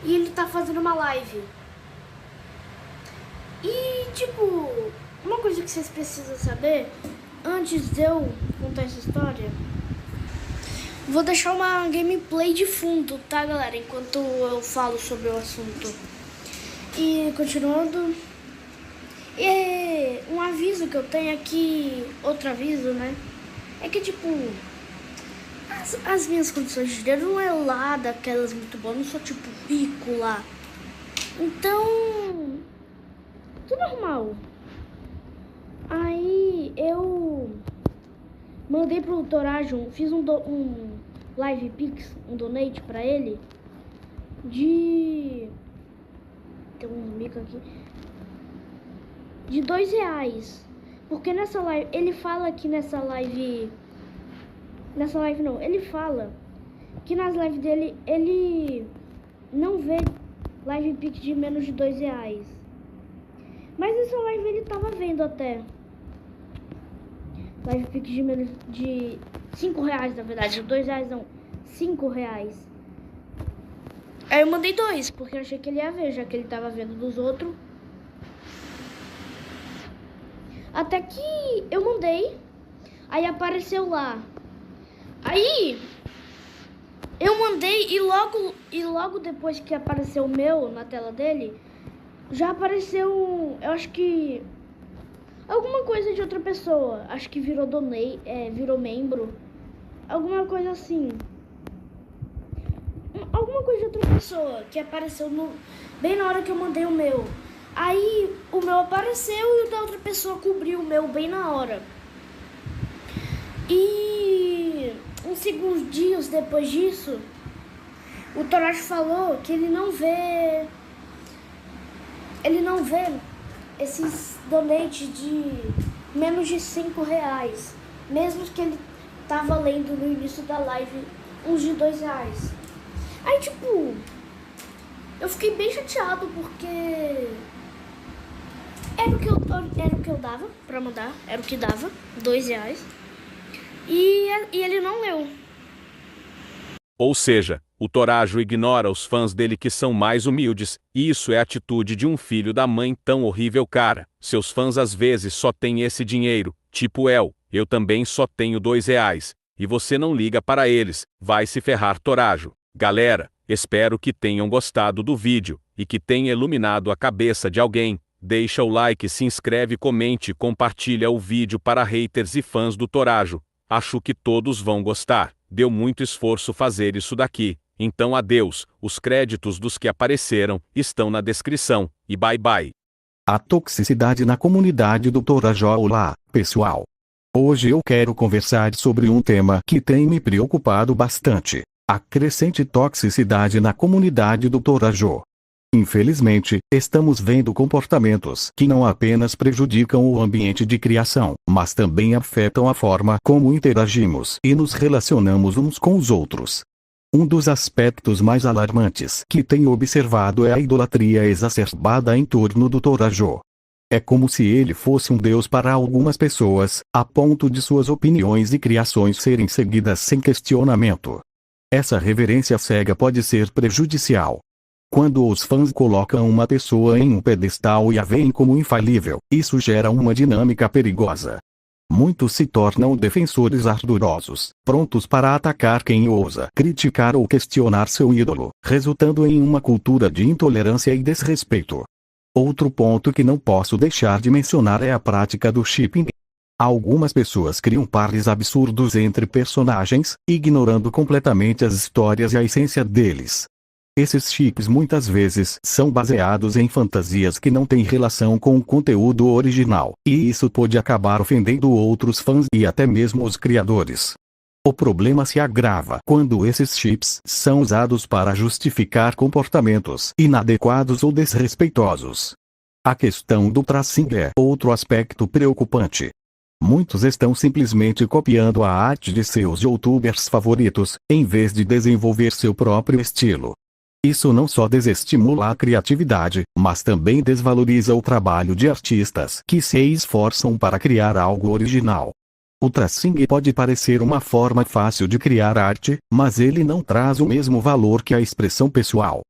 E ele tá fazendo uma live. E, tipo, uma coisa que vocês precisam saber, antes de eu contar essa história, vou deixar uma gameplay de fundo, tá, galera? Enquanto eu falo sobre o assunto. E, continuando, um aviso que eu tenho aqui, outro aviso, né? É que, tipo, as minhas condições de dinheiro não é lá daquelas muito boas, não sou, tipo, rico lá. Então, tudo normal. Aí, eu mandei pro Torajo, fiz um live pix, um donate pra ele, tem um mico aqui, de R$2. Porque nessa live, ele fala que ele fala que nas lives dele, ele não vê live pix de menos de R$2. Mas nessa live ele tava vendo até live pix de menos de R$5, na verdade, R$2 não, R$5. Aí eu mandei 2, porque eu achei que ele ia ver, já que ele tava vendo dos outros. Até que eu mandei, aí apareceu lá. Aí eu mandei e logo depois que apareceu o meu na tela dele, já apareceu, eu acho que alguma coisa de outra pessoa. Acho que virou virou membro, alguma coisa assim. Alguma coisa de outra pessoa que apareceu bem na hora que eu mandei o meu. Aí o meu apareceu e o da outra pessoa cobriu o meu bem na hora. E uns segundos depois disso, o Torajo falou que ele não vê esses donates de menos de R$5, mesmo que ele tava lendo no início da live uns de R$2. Aí, tipo, eu fiquei bem chateado porque era o que eu dava pra mandar, era o que dava, R$2. E ele não leu. Ou seja, o Torajo ignora os fãs dele que são mais humildes, e isso é a atitude de um filho da mãe tão horrível, cara. Seus fãs às vezes só têm esse dinheiro, tipo eu também só tenho R$2, e você não liga para eles, vai se ferrar, Torajo. Galera, espero que tenham gostado do vídeo, e que tenha iluminado a cabeça de alguém. Deixa o like, se inscreve, comente e compartilha o vídeo para haters e fãs do Torajo. Acho que todos vão gostar, deu muito esforço fazer isso daqui. Então adeus, os créditos dos que apareceram estão na descrição, e bye bye. A toxicidade na comunidade do Torajo. Olá, pessoal. Hoje eu quero conversar sobre um tema que tem me preocupado bastante. A crescente toxicidade na comunidade do Torajo. Infelizmente, estamos vendo comportamentos que não apenas prejudicam o ambiente de criação, mas também afetam a forma como interagimos e nos relacionamos uns com os outros. Um dos aspectos mais alarmantes que tenho observado é a idolatria exacerbada em torno do Torajo. É como se ele fosse um deus para algumas pessoas, a ponto de suas opiniões e criações serem seguidas sem questionamento. Essa reverência cega pode ser prejudicial. Quando os fãs colocam uma pessoa em um pedestal e a veem como infalível, isso gera uma dinâmica perigosa. Muitos se tornam defensores ardorosos, prontos para atacar quem ousa criticar ou questionar seu ídolo, resultando em uma cultura de intolerância e desrespeito. Outro ponto que não posso deixar de mencionar é a prática do shipping. Algumas pessoas criam pares absurdos entre personagens, ignorando completamente as histórias e a essência deles. Esses chips muitas vezes são baseados em fantasias que não têm relação com o conteúdo original, e isso pode acabar ofendendo outros fãs e até mesmo os criadores. O problema se agrava quando esses chips são usados para justificar comportamentos inadequados ou desrespeitosos. A questão do tracing é outro aspecto preocupante. Muitos estão simplesmente copiando a arte de seus youtubers favoritos, em vez de desenvolver seu próprio estilo. Isso não só desestimula a criatividade, mas também desvaloriza o trabalho de artistas que se esforçam para criar algo original. O tracing pode parecer uma forma fácil de criar arte, mas ele não traz o mesmo valor que a expressão pessoal.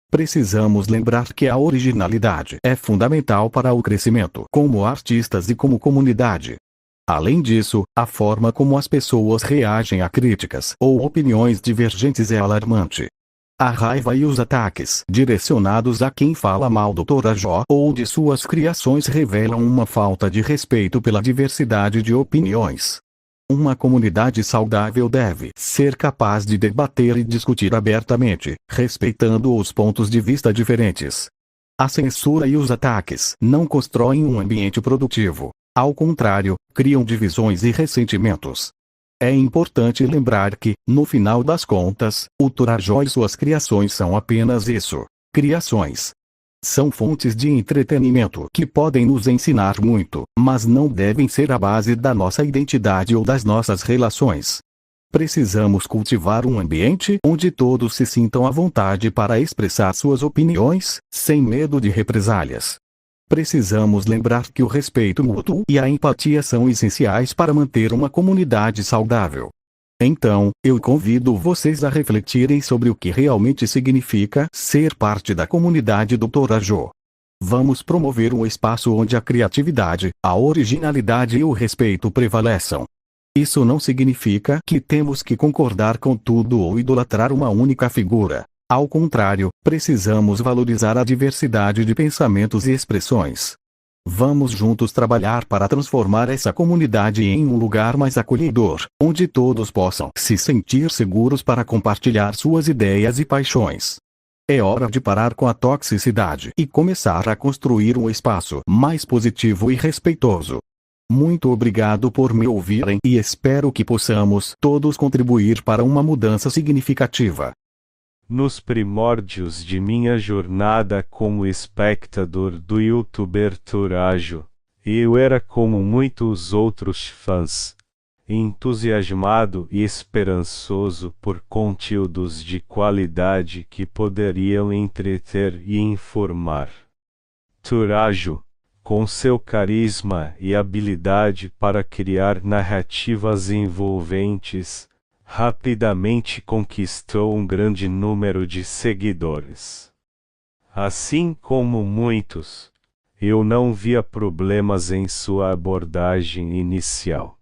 Precisamos lembrar que a originalidade é fundamental para o crescimento como artistas e como comunidade. Além disso, a forma como as pessoas reagem a críticas ou opiniões divergentes é alarmante. A raiva e os ataques direcionados a quem fala mal do Torajo ou de suas criações revelam uma falta de respeito pela diversidade de opiniões. Uma comunidade saudável deve ser capaz de debater e discutir abertamente, respeitando os pontos de vista diferentes. A censura e os ataques não constroem um ambiente produtivo. Ao contrário, criam divisões e ressentimentos. É importante lembrar que, no final das contas, o Torajo e suas criações são apenas isso: criações. São fontes de entretenimento que podem nos ensinar muito, mas não devem ser a base da nossa identidade ou das nossas relações. Precisamos cultivar um ambiente onde todos se sintam à vontade para expressar suas opiniões, sem medo de represálias. Precisamos lembrar que o respeito mútuo e a empatia são essenciais para manter uma comunidade saudável. Então, eu convido vocês a refletirem sobre o que realmente significa ser parte da comunidade do Torajo. Vamos promover um espaço onde a criatividade, a originalidade e o respeito prevaleçam. Isso não significa que temos que concordar com tudo ou idolatrar uma única figura. Ao contrário, precisamos valorizar a diversidade de pensamentos e expressões. Vamos juntos trabalhar para transformar essa comunidade em um lugar mais acolhedor, onde todos possam se sentir seguros para compartilhar suas ideias e paixões. É hora de parar com a toxicidade e começar a construir um espaço mais positivo e respeitoso. Muito obrigado por me ouvirem e espero que possamos todos contribuir para uma mudança significativa. Nos primórdios de minha jornada como espectador do youtuber Torajo, eu era como muitos outros fãs, entusiasmado e esperançoso por conteúdos de qualidade que poderiam entreter e informar. Torajo, com seu carisma e habilidade para criar narrativas envolventes, rapidamente conquistou um grande número de seguidores. Assim como muitos, eu não via problemas em sua abordagem inicial.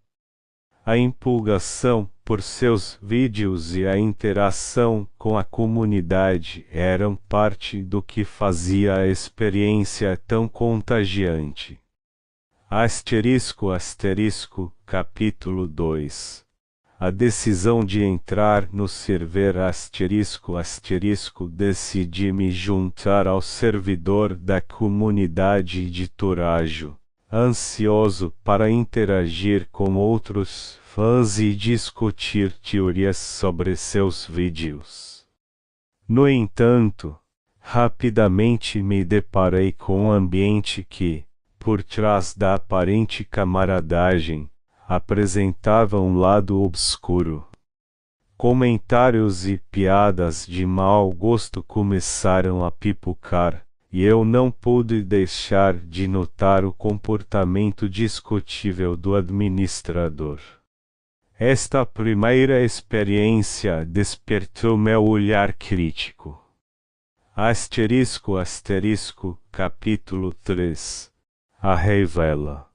A empolgação por seus vídeos e a interação com a comunidade eram parte do que fazia a experiência tão contagiante. Capítulo 2. A decisão de entrar no server decidi me juntar ao servidor da comunidade de Torajo, ansioso para interagir com outros fãs e discutir teorias sobre seus vídeos. No entanto, Rapidamente me deparei com um ambiente que, por trás da aparente camaradagem, apresentava um lado obscuro. Comentários e piadas de mau gosto começaram a pipocar, e eu não pude deixar de notar o comportamento discutível do administrador. Esta primeira experiência despertou meu olhar crítico. Capítulo 3. A revela.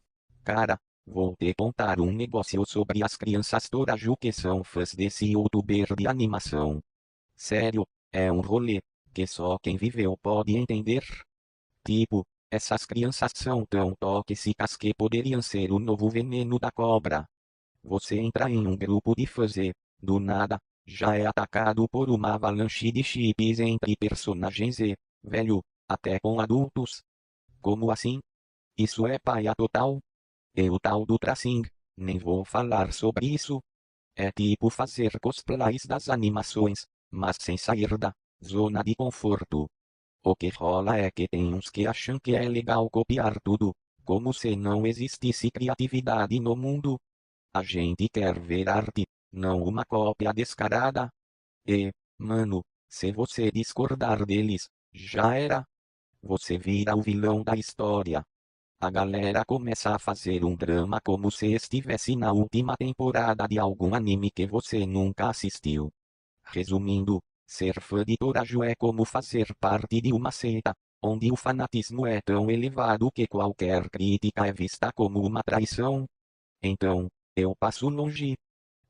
Cara, vou te contar um negócio sobre as crianças Torajo que são fãs desse youtuber de animação. Sério, é um rolê que só quem viveu pode entender. Tipo, essas crianças são tão tóxicas que poderiam ser o novo veneno da cobra. Você entra em um grupo de fãs e, do nada, já é atacado por uma avalanche de chips entre personagens e, velho, até com adultos. Como assim? Isso é paia total? E o tal do tracing, nem vou falar sobre isso. É tipo fazer cosplays das animações, mas sem sair da zona de conforto. O que rola é que tem uns que acham que é legal copiar tudo, como se não existisse criatividade no mundo. A gente quer ver arte, não uma cópia descarada. E, mano, se você discordar deles, já era. Você vira o vilão da história. A galera começa a fazer um drama como se estivesse na última temporada de algum anime que você nunca assistiu. Resumindo, ser fã de Torajo é como fazer parte de uma seita, onde o fanatismo é tão elevado que qualquer crítica é vista como uma traição. Então, eu passo longe.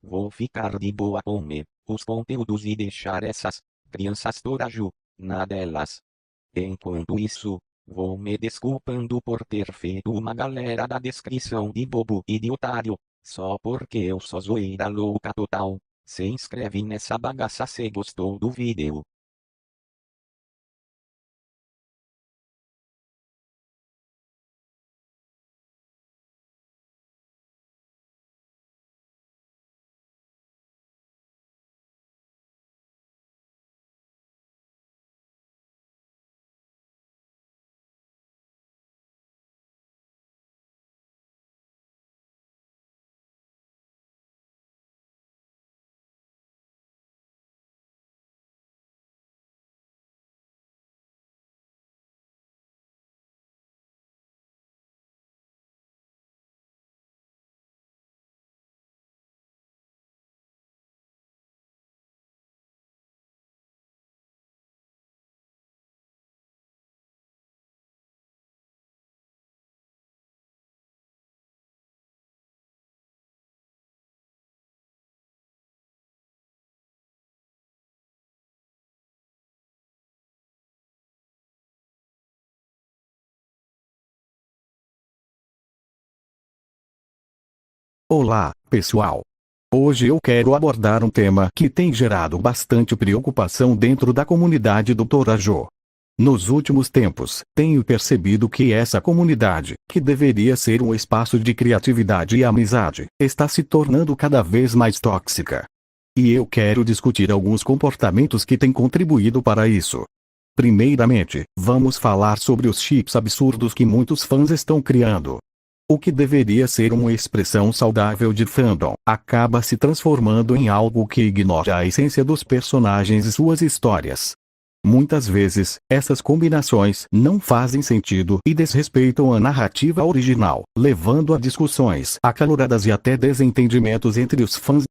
Vou ficar de boa com os conteúdos e deixar essas crianças Torajo na delas. Enquanto isso, vou me desculpando por ter feito uma galera da descrição de bobo e de otário, só porque eu sou zoeira louca total. Se inscreve nessa bagaça se gostou do vídeo. Olá, pessoal! Hoje eu quero abordar um tema que tem gerado bastante preocupação dentro da comunidade do Torajo. Nos últimos tempos, tenho percebido que essa comunidade, que deveria ser um espaço de criatividade e amizade, está se tornando cada vez mais tóxica. E eu quero discutir alguns comportamentos que têm contribuído para isso. Primeiramente, vamos falar sobre os chips absurdos que muitos fãs estão criando. O que deveria ser uma expressão saudável de fandom, acaba se transformando em algo que ignora a essência dos personagens e suas histórias. Muitas vezes, essas combinações não fazem sentido e desrespeitam a narrativa original, levando a discussões acaloradas e até desentendimentos entre os fãs.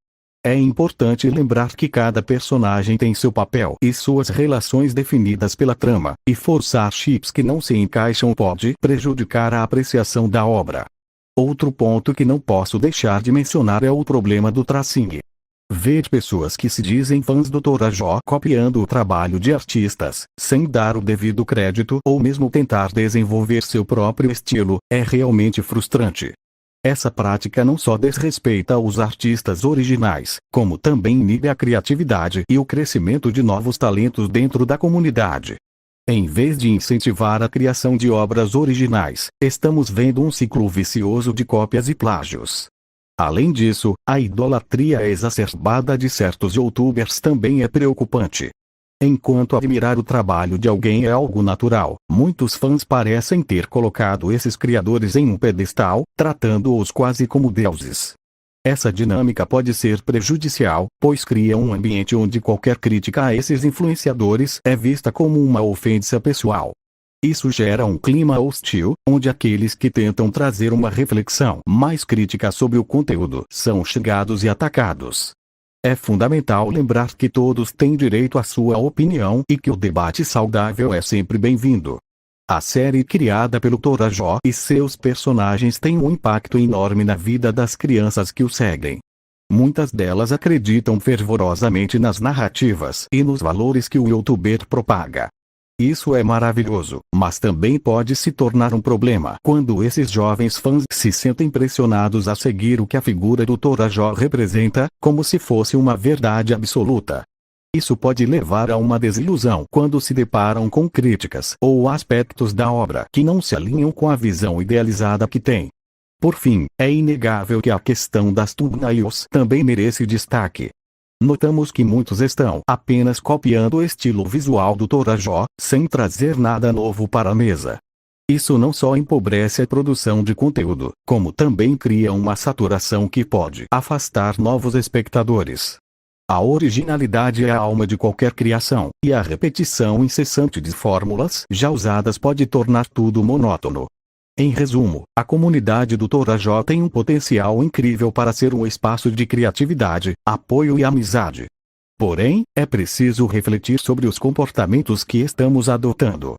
É importante lembrar que cada personagem tem seu papel e suas relações definidas pela trama, e forçar chips que não se encaixam pode prejudicar a apreciação da obra. Outro ponto que não posso deixar de mencionar é o problema do tracing. Ver pessoas que se dizem fãs do Torajo copiando o trabalho de artistas, sem dar o devido crédito ou mesmo tentar desenvolver seu próprio estilo, é realmente frustrante. Essa prática não só desrespeita os artistas originais, como também inibe a criatividade e o crescimento de novos talentos dentro da comunidade. Em vez de incentivar a criação de obras originais, estamos vendo um ciclo vicioso de cópias e plágios. Além disso, a idolatria exacerbada de certos youtubers também é preocupante. Enquanto admirar o trabalho de alguém é algo natural, muitos fãs parecem ter colocado esses criadores em um pedestal, tratando-os quase como deuses. Essa dinâmica pode ser prejudicial, pois cria um ambiente onde qualquer crítica a esses influenciadores é vista como uma ofensa pessoal. Isso gera um clima hostil, onde aqueles que tentam trazer uma reflexão mais crítica sobre o conteúdo são xingados e atacados. É fundamental lembrar que todos têm direito à sua opinião e que o debate saudável é sempre bem-vindo. A série criada pelo Torajo e seus personagens tem um impacto enorme na vida das crianças que o seguem. Muitas delas acreditam fervorosamente nas narrativas e nos valores que o youtuber propaga. Isso é maravilhoso, mas também pode se tornar um problema quando esses jovens fãs se sentem pressionados a seguir o que a figura do Torajo representa, como se fosse uma verdade absoluta. Isso pode levar a uma desilusão quando se deparam com críticas ou aspectos da obra que não se alinham com a visão idealizada que tem. Por fim, é inegável que a questão das thumbnails também merece destaque. Notamos que muitos estão apenas copiando o estilo visual do Torajo, sem trazer nada novo para a mesa. Isso não só empobrece a produção de conteúdo, como também cria uma saturação que pode afastar novos espectadores. A originalidade é a alma de qualquer criação, e a repetição incessante de fórmulas já usadas pode tornar tudo monótono. Em resumo, a comunidade do Torajo tem um potencial incrível para ser um espaço de criatividade, apoio e amizade. Porém, é preciso refletir sobre os comportamentos que estamos adotando.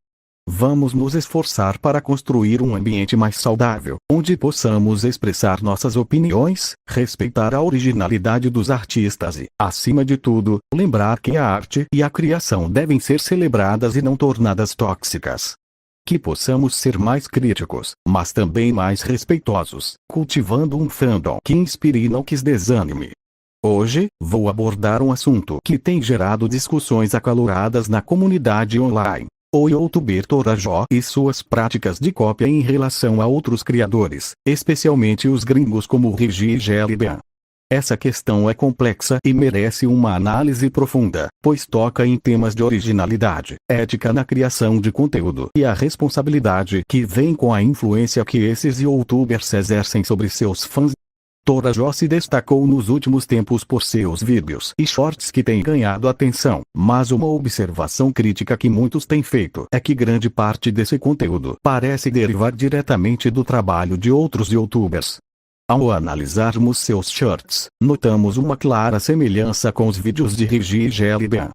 Vamos nos esforçar para construir um ambiente mais saudável, onde possamos expressar nossas opiniões, respeitar a originalidade dos artistas e, acima de tudo, lembrar que a arte e a criação devem ser celebradas e não tornadas tóxicas. Que possamos ser mais críticos, mas também mais respeitosos, cultivando um fandom que inspire e não que desanime. Hoje, vou abordar um assunto que tem gerado discussões acaloradas na comunidade online. O youtuber Torajo e suas práticas de cópia em relação a outros criadores, especialmente os gringos como Regi e Jellybean. Essa questão é complexa e merece uma análise profunda, pois toca em temas de originalidade, ética na criação de conteúdo e a responsabilidade que vem com a influência que esses youtubers exercem sobre seus fãs. Torajo se destacou nos últimos tempos por seus vídeos e shorts que têm ganhado atenção, mas uma observação crítica que muitos têm feito é que grande parte desse conteúdo parece derivar diretamente do trabalho de outros youtubers. Ao analisarmos seus shorts, notamos uma clara semelhança com os vídeos de Regi e Jellybean.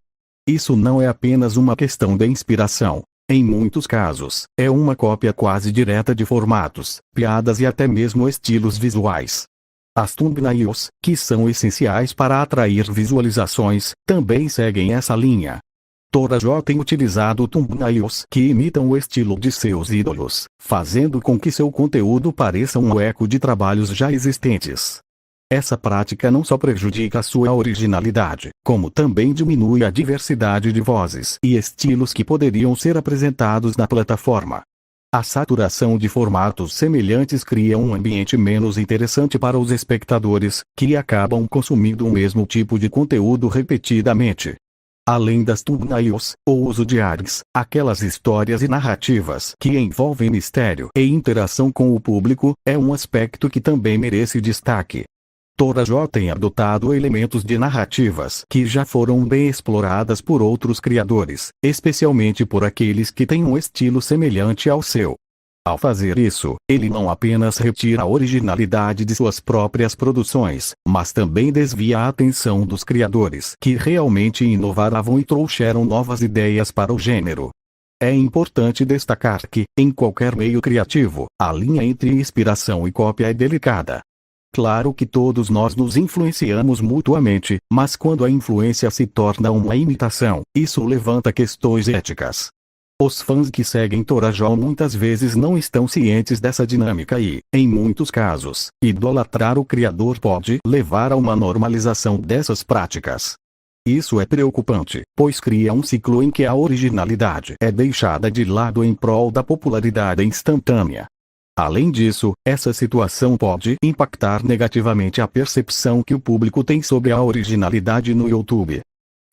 Isso não é apenas uma questão de inspiração. Em muitos casos, é uma cópia quase direta de formatos, piadas e até mesmo estilos visuais. As thumbnails, que são essenciais para atrair visualizações, também seguem essa linha. Torajo tem utilizado thumbnails que imitam o estilo de seus ídolos, fazendo com que seu conteúdo pareça um eco de trabalhos já existentes. Essa prática não só prejudica a sua originalidade, como também diminui a diversidade de vozes e estilos que poderiam ser apresentados na plataforma. A saturação de formatos semelhantes cria um ambiente menos interessante para os espectadores, que acabam consumindo o mesmo tipo de conteúdo repetidamente. Além das thumbnails, o uso de ads, aquelas histórias e narrativas que envolvem mistério e interação com o público, é um aspecto que também merece destaque. Torajo tem adotado elementos de narrativas que já foram bem exploradas por outros criadores, especialmente por aqueles que têm um estilo semelhante ao seu. Ao fazer isso, ele não apenas retira a originalidade de suas próprias produções, mas também desvia a atenção dos criadores que realmente inovaram e trouxeram novas ideias para o gênero. É importante destacar que, em qualquer meio criativo, a linha entre inspiração e cópia é delicada. Claro que todos nós nos influenciamos mutuamente, mas quando a influência se torna uma imitação, isso levanta questões éticas. Os fãs que seguem Torajo muitas vezes não estão cientes dessa dinâmica e, em muitos casos, idolatrar o criador pode levar a uma normalização dessas práticas. Isso é preocupante, pois cria um ciclo em que a originalidade é deixada de lado em prol da popularidade instantânea. Além disso, essa situação pode impactar negativamente a percepção que o público tem sobre a originalidade no YouTube.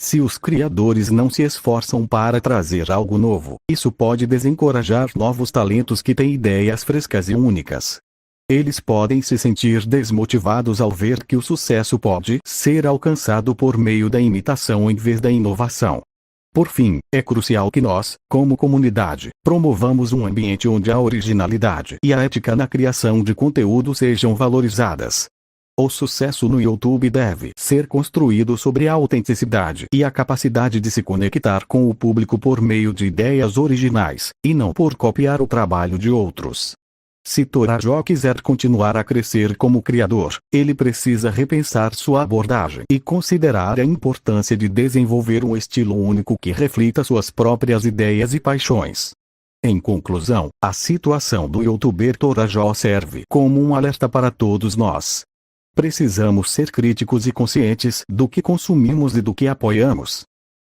Se os criadores não se esforçam para trazer algo novo, isso pode desencorajar novos talentos que têm ideias frescas e únicas. Eles podem se sentir desmotivados ao ver que o sucesso pode ser alcançado por meio da imitação em vez da inovação. Por fim, é crucial que nós, como comunidade, promovamos um ambiente onde a originalidade e a ética na criação de conteúdo sejam valorizadas. O sucesso no YouTube deve ser construído sobre a autenticidade e a capacidade de se conectar com o público por meio de ideias originais, e não por copiar o trabalho de outros. Se Torajo quiser continuar a crescer como criador, ele precisa repensar sua abordagem e considerar a importância de desenvolver um estilo único que reflita suas próprias ideias e paixões. Em conclusão, a situação do youtuber Torajo serve como um alerta para todos nós. Precisamos ser críticos e conscientes do que consumimos e do que apoiamos.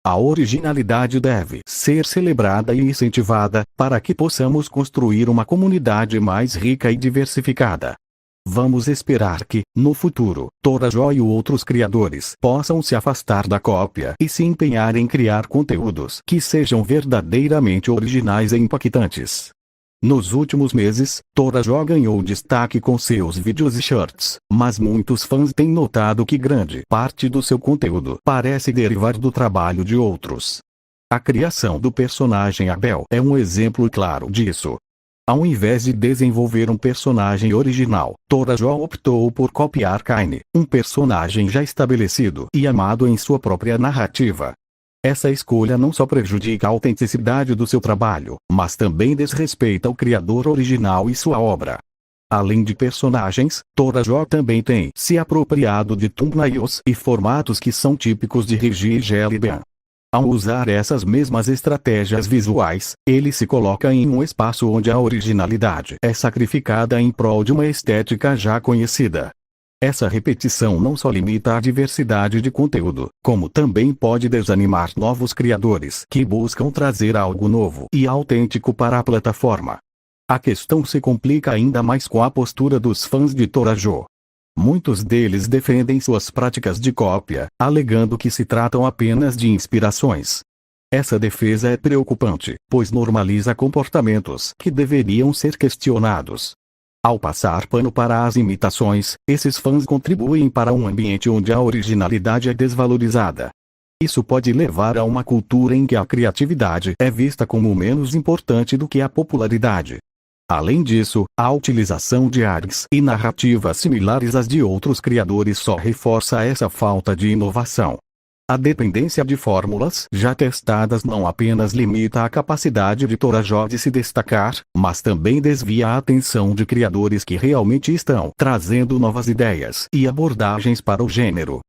A originalidade deve ser celebrada e incentivada, para que possamos construir uma comunidade mais rica e diversificada. Vamos esperar que, no futuro, Torajo e outros criadores possam se afastar da cópia e se empenhar em criar conteúdos que sejam verdadeiramente originais e impactantes. Nos últimos meses, Torajo ganhou destaque com seus vídeos e shorts, mas muitos fãs têm notado que grande parte do seu conteúdo parece derivar do trabalho de outros. A criação do personagem Abel é um exemplo claro disso. Ao invés de desenvolver um personagem original, Torajo optou por copiar Kaine, um personagem já estabelecido e amado em sua própria narrativa. Essa escolha não só prejudica a autenticidade do seu trabalho, mas também desrespeita o criador original e sua obra. Além de personagens, Torajo também tem se apropriado de thumbnails e formatos que são típicos de Rigi e Jellybean. Ao usar essas mesmas estratégias visuais, ele se coloca em um espaço onde a originalidade é sacrificada em prol de uma estética já conhecida. Essa repetição não só limita a diversidade de conteúdo, como também pode desanimar novos criadores que buscam trazer algo novo e autêntico para a plataforma. A questão se complica ainda mais com a postura dos fãs de Torajo. Muitos deles defendem suas práticas de cópia, alegando que se tratam apenas de inspirações. Essa defesa é preocupante, pois normaliza comportamentos que deveriam ser questionados. Ao passar pano para as imitações, esses fãs contribuem para um ambiente onde a originalidade é desvalorizada. Isso pode levar a uma cultura em que a criatividade é vista como menos importante do que a popularidade. Além disso, a utilização de artes e narrativas similares às de outros criadores só reforça essa falta de inovação. A dependência de fórmulas já testadas não apenas limita a capacidade de Torajo de se destacar, mas também desvia a atenção de criadores que realmente estão trazendo novas ideias e abordagens para o gênero.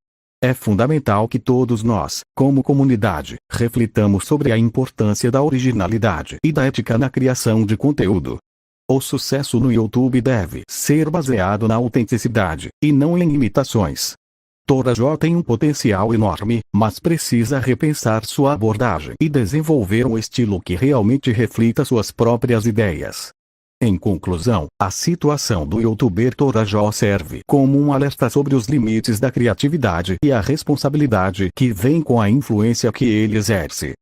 É fundamental que todos nós, como comunidade, reflitamos sobre a importância da originalidade e da ética na criação de conteúdo. O sucesso no YouTube deve ser baseado na autenticidade, e não em imitações. Torajo tem um potencial enorme, mas precisa repensar sua abordagem e desenvolver um estilo que realmente reflita suas próprias ideias. Em conclusão, a situação do youtuber Torajo serve como um alerta sobre os limites da criatividade e a responsabilidade que vem com a influência que ele exerce.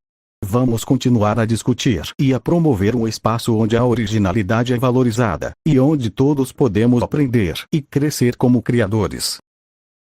Vamos continuar a discutir e a promover um espaço onde a originalidade é valorizada, e onde todos podemos aprender e crescer como criadores.